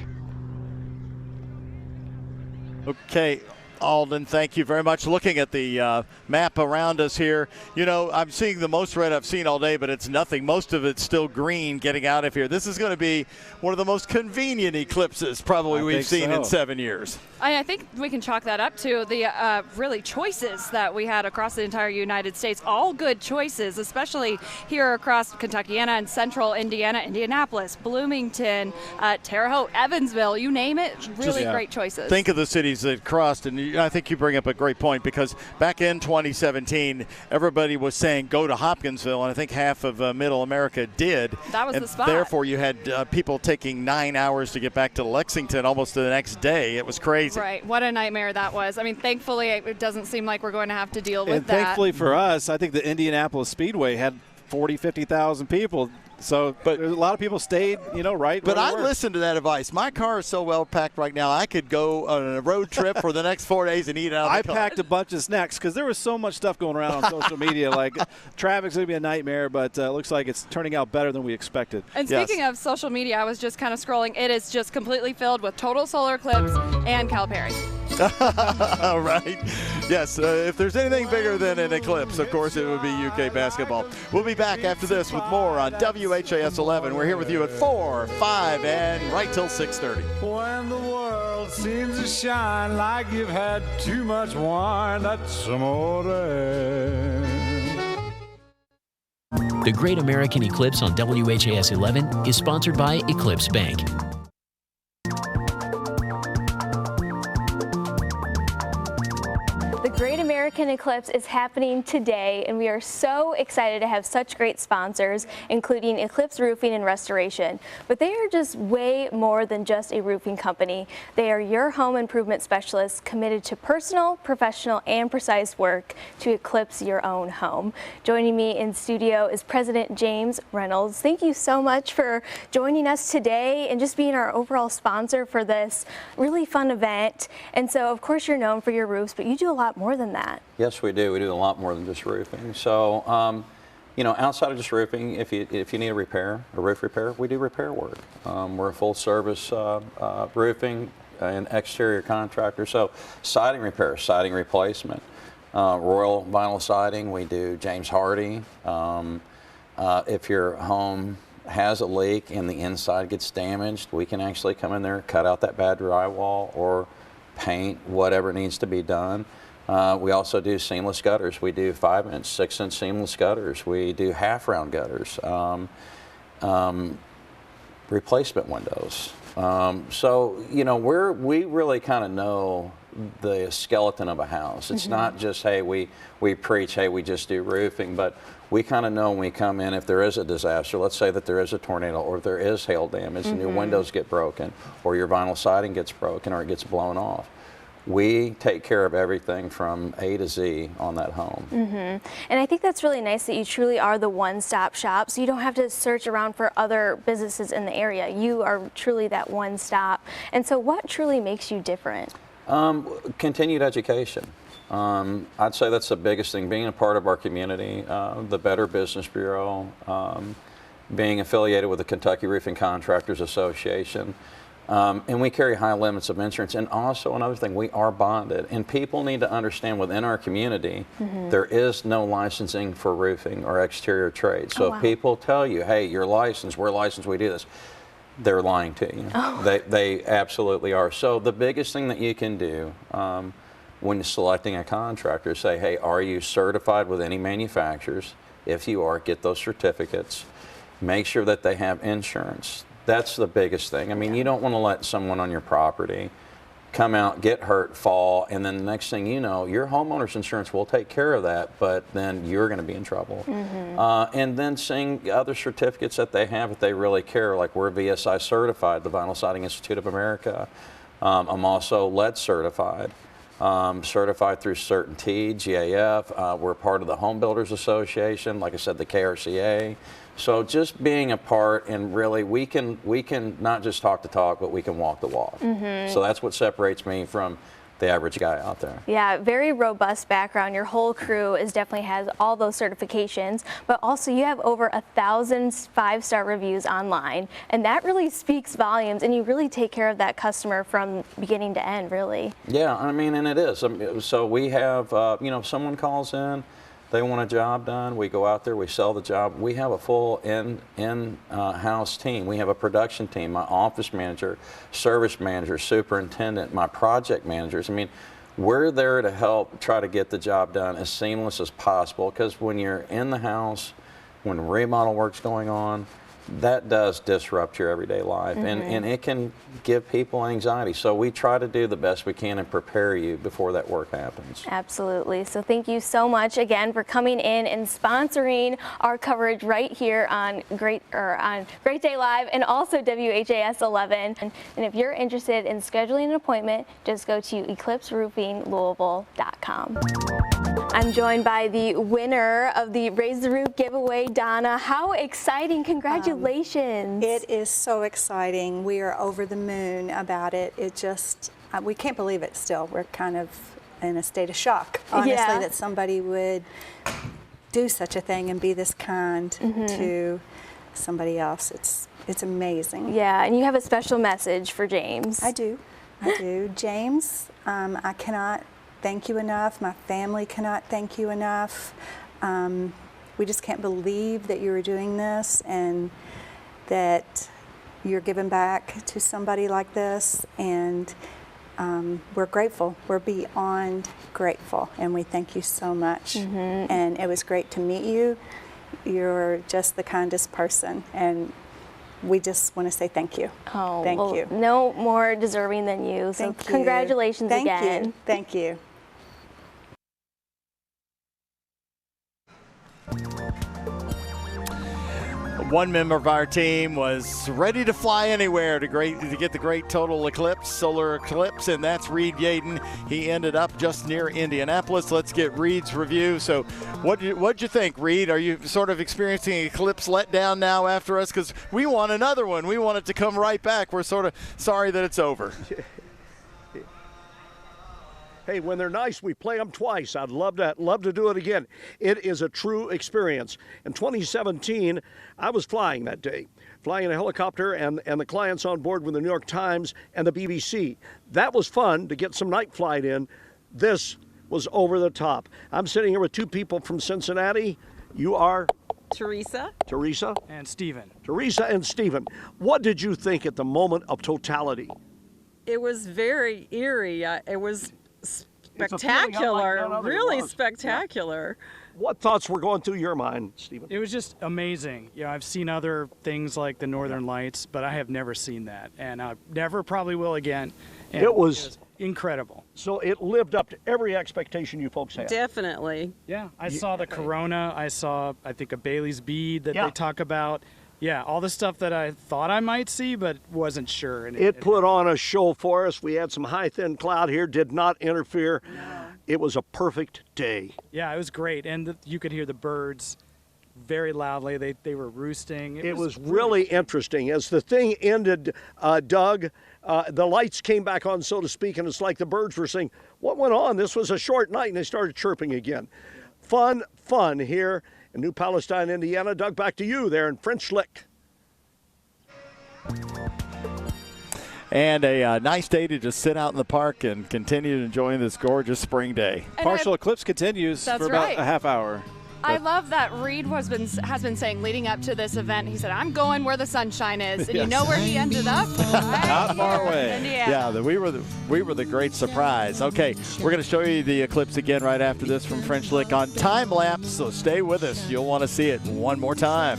A: Okay, Alden, thank you very much. Looking at the map around us here, you know, I'm seeing the most red I've seen all day, but it's nothing. Most of it's still green getting out of here. This is going to be one of the most convenient eclipses probably we've seen in 7 years.
C: I think we can chalk that up to the really choices that we had across the entire United States. All good choices, especially here across Kentuckiana and central Indiana, Indianapolis, Bloomington, Terre Haute, Evansville, you name it, really great choices.
A: Think of the cities that crossed, and I think you bring up a great point, because back in 2017, everybody was saying go to Hopkinsville, and I think half of middle America did.
C: That was the spot.
A: Therefore, you had people taking 9 hours to get back to Lexington almost the next day. It was crazy.
C: Right. What a nightmare that was. I mean, thankfully, it doesn't seem like we're going to have to deal with that.
B: And thankfully for us, I think the Indianapolis Speedway had 40, 50,000 people. So, but a lot of people stayed, you know, right.
A: But I listened to that advice. My car is so well packed right now, I could go on a road trip for the next 4 days and eat out of the car.
B: I packed a bunch of snacks because there was so much stuff going around on social media. Like, traffic's going to be a nightmare, but it looks like it's turning out better than we expected.
C: And speaking of social media, I was just kind of scrolling. It is just completely filled with Total Solar Eclipse and Calipari.
A: All right. Yes, if there's anything bigger than an eclipse, of course, it would be UK basketball. We'll be back after this with more on WHAS 11. We're here with you at 4, 5, and right till 6:30.
Q: When the world seems to shine like you've had too much wine, that's amore.
E: The Great American Eclipse on WHAS 11 is sponsored by Eclipse Bank.
M: The Great American Eclipse is happening today, and we are so excited to have such great sponsors, including Eclipse Roofing and Restoration. But they are just way more than just a roofing company. They are your home improvement specialists committed to personal, professional, and precise work to eclipse your own home. Joining me in studio is President James Reynolds. Thank you so much for joining us today and just being our overall sponsor for this really fun event. And so, of course, you're known for your roofs, but you do a lot more than that.
R: Yes, we do. We do a lot more than just roofing. So, you know, outside of just roofing, if you need a repair, a roof repair, we do repair work. We're a full service roofing and exterior contractor. So, siding repair, siding replacement, Royal vinyl siding, we do James Hardy. If your home has a leak and the inside gets damaged, we can actually come in there, cut out that bad drywall, or paint whatever needs to be done. We also do seamless gutters. We do 5-inch, 6-inch seamless gutters. We do half-round gutters, replacement windows. So, you know, we really kind of know the skeleton of a house. It's not just, hey, we preach, hey, we just do roofing, but we kind of know when we come in, if there is a disaster, let's say that there is a tornado or there is hail damage and your windows get broken or your vinyl siding gets broken or it gets blown off. We take care of everything from A to Z on that home.
M: And I think that's really nice that you truly are the one-stop shop, so you don't have to search around for other businesses in the area. You are truly that one stop. And so what truly makes you different?
R: Continued education. I'd say that's the biggest thing, being a part of our community, the Better Business Bureau, being affiliated with the Kentucky Roofing Contractors Association. And we carry high limits of insurance. And also another thing, we are bonded. And people need to understand within our community, there is no licensing for roofing or exterior trades. So if people tell you, hey, you're licensed, we're licensed, we do this, they're lying to you. They absolutely are. So the biggest thing that you can do when you're selecting a contractor is say, hey, are you certified with any manufacturers? If you are, get those certificates. Make sure that they have insurance. That's the biggest thing. I mean, you don't want to let someone on your property come out, get hurt, fall, and then the next thing you know, your homeowner's insurance will take care of that, but then you're going to be in trouble. And then seeing other certificates that they have if they really care, like we're VSI certified, the Vinyl Siding Institute of America. I'm also lead certified. Certified through CertainTeed, GAF. We're part of the Home Builders Association, like I said, the KRCA. So just being a part, and really we can not just talk the talk, but we can walk the walk. So that's what separates me from the average guy out there.
M: Yeah, very robust background. Your whole crew definitely has all those certifications, but also you have over 1,000 5-star reviews online, and that really speaks volumes, and you really take care of that customer from beginning to end, really.
R: Yeah, I mean, and it is. So we have, you know, if someone calls in, they want a job done, we go out there, we sell the job. We have a full in-house team. We have a production team, my office manager, service manager, superintendent, my project managers. I mean, we're there to help try to get the job done as seamless as possible, because when you're in the house, when remodel work's going on, that does disrupt your everyday life, and it can give people anxiety. So we try to do the best we can and prepare you before that work happens.
M: Absolutely. So thank you so much again for coming in and sponsoring our coverage right here on Great Day Live and also WHAS 11. And if you're interested in scheduling an appointment, just go to eclipseroofinglouisville.com. I'm joined by the winner of the Raise the Roof giveaway, Donna. How exciting. Congratulations.
O: It is so exciting. We are over the moon about it. It just, we can't believe it still. We're kind of in a state of shock, honestly, that somebody would do such a thing and be this kind to somebody else. It's amazing.
M: Yeah, and you have a special message for James.
O: I do. James, I cannot thank you enough. My family cannot thank you enough. We just can't believe that you were doing this and that you're giving back to somebody like this. And we're grateful. We're beyond grateful. And we thank you so much. And it was great to meet you. You're just the kindest person. And we just want to say thank you.
M: Oh,
O: thank you.
M: No more deserving than you. So congratulations again.
O: Thank you.
A: One member of our team was ready to fly anywhere to get the great Total Eclipse, Solar Eclipse, and that's Reed Yaden. He ended up just near Indianapolis. Let's get Reed's review. So what'd you think, Reed? Are you sort of experiencing Eclipse letdown now after us? Because we want another one. We want it to come right back. We're sort of sorry that it's over.
F: Hey, when they're nice, we play them twice. I'd love to do it again. It is a true experience. In 2017, I was flying that day, flying in a helicopter, and the clients on board with the New York Times and the BBC. That was fun to get some night flight in. This was over the top. I'm sitting here with two people from Cincinnati. You are?
S: Teresa.
F: Teresa?
S: And Stephen.
F: Teresa and Stephen. What did you think at the moment of totality?
S: It was very eerie. It was spectacular, really spectacular.
F: What thoughts were going through your mind, Stephen?
S: It was just amazing. You know, I've seen other things like the Northern Lights, but I have never seen that, and I never probably will again. And
F: it was
S: incredible.
F: So it lived up to every expectation you folks had.
S: Definitely. Yeah, I saw the Corona. I saw, I think, a Bailey's bead that they talk about. Yeah, all the stuff that I thought I might see, but wasn't sure. And
F: it put on a show for us. We had some high, thin cloud here, did not interfere. No. It was a perfect day.
S: Yeah, it was great. And you could hear the birds very loudly. They were roosting.
F: It was really interesting. As the thing ended, Doug, the lights came back on, so to speak, and it's like the birds were saying, what went on? This was a short night, and they started chirping again. Fun here in New Palestine, Indiana. Doug, back to you there in French Lick.
A: And a nice day to just sit out in the park and continue enjoying this gorgeous spring day.
B: And partial eclipse continues for about a half hour.
C: I love that Reed has been saying leading up to this event, he said, I'm going where the sunshine is. And you know where he ended up? Right
A: Not far away.
C: Indiana.
A: Yeah, we were the great surprise. Okay, we're going to show you the eclipse again right after this from French Lick on time lapse, so stay with us. You'll want to see it one more time.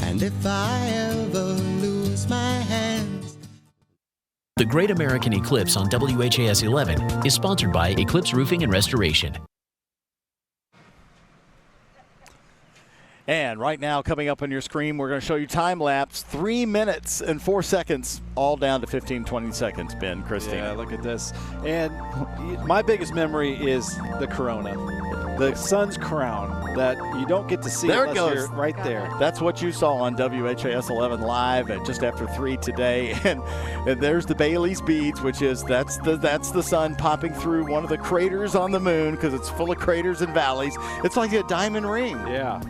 T: And if I ever lose my hands.
E: The Great American Eclipse on WHAS 11 is sponsored by Eclipse Roofing and Restoration.
A: And right now, coming up on your screen, we're going to show you time lapse, 3 minutes and 4 seconds, all down to 15, 20 seconds, Ben, Christine.
B: Yeah, look at this. And my biggest memory is the Corona, the sun's crown. that you don't get to see
A: There it
B: unless
A: goes.
B: you're right there.
A: That's what you saw on WHAS 11 live at just after 3 today, and there's the Bailey's beads, which is that's the sun popping through one of the craters on the moon because it's full of craters and valleys. It's like a diamond ring.
B: Yeah.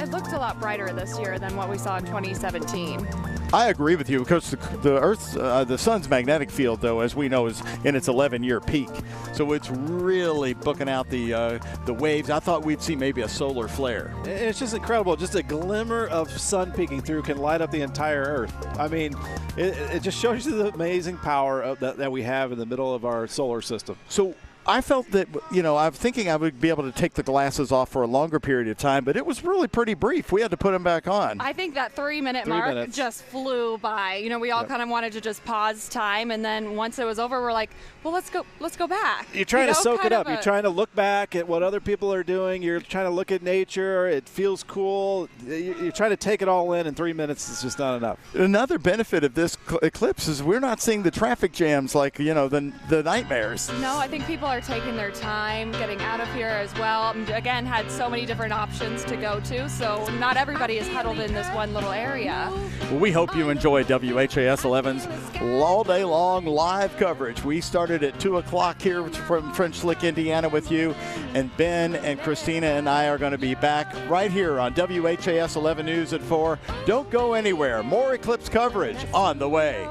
C: It looked a lot brighter this year than what we saw in 2017.
A: I agree with you because the sun's magnetic field, though, as we know, is in its 11-year peak. So it's really booking out the waves. I thought we'd see maybe a solar flare.
B: It's just incredible. Just a glimmer of sun peeking through can light up the entire Earth. I mean, it just shows you the amazing power that we have in the middle of our solar system.
A: So I felt that, I'm thinking I would be able to take the glasses off for a longer period of time, but it was really pretty brief. We had to put them back on.
C: I think that 3-minute
B: 3
C: mark
B: minutes.
C: just flew by. We all kind of wanted to just pause time, and then once it was over, we're like, well, let's go back.
B: You're trying to soak it up. You're trying to look back at what other people are doing. You're trying to look at nature. It feels cool. You're trying to take it all in 3 minutes. It's just not enough.
A: Another benefit of this eclipse is we're not seeing the traffic jams like, the nightmares.
C: No, I think people are taking their time getting out of here as well. Again, had so many different options to go to, so not everybody is huddled in this one little area.
A: Well, we hope you enjoy WHAS 11's all day long live coverage. We started at 2 o'clock here from French Lick, Indiana with you, and Ben and Christina and I are going to be back right here on WHAS 11 News at 4. Don't go anywhere. More eclipse coverage on the way.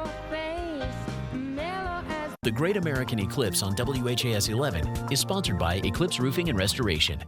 E: The Great American Eclipse on WHAS 11 is sponsored by Eclipse Roofing and Restoration.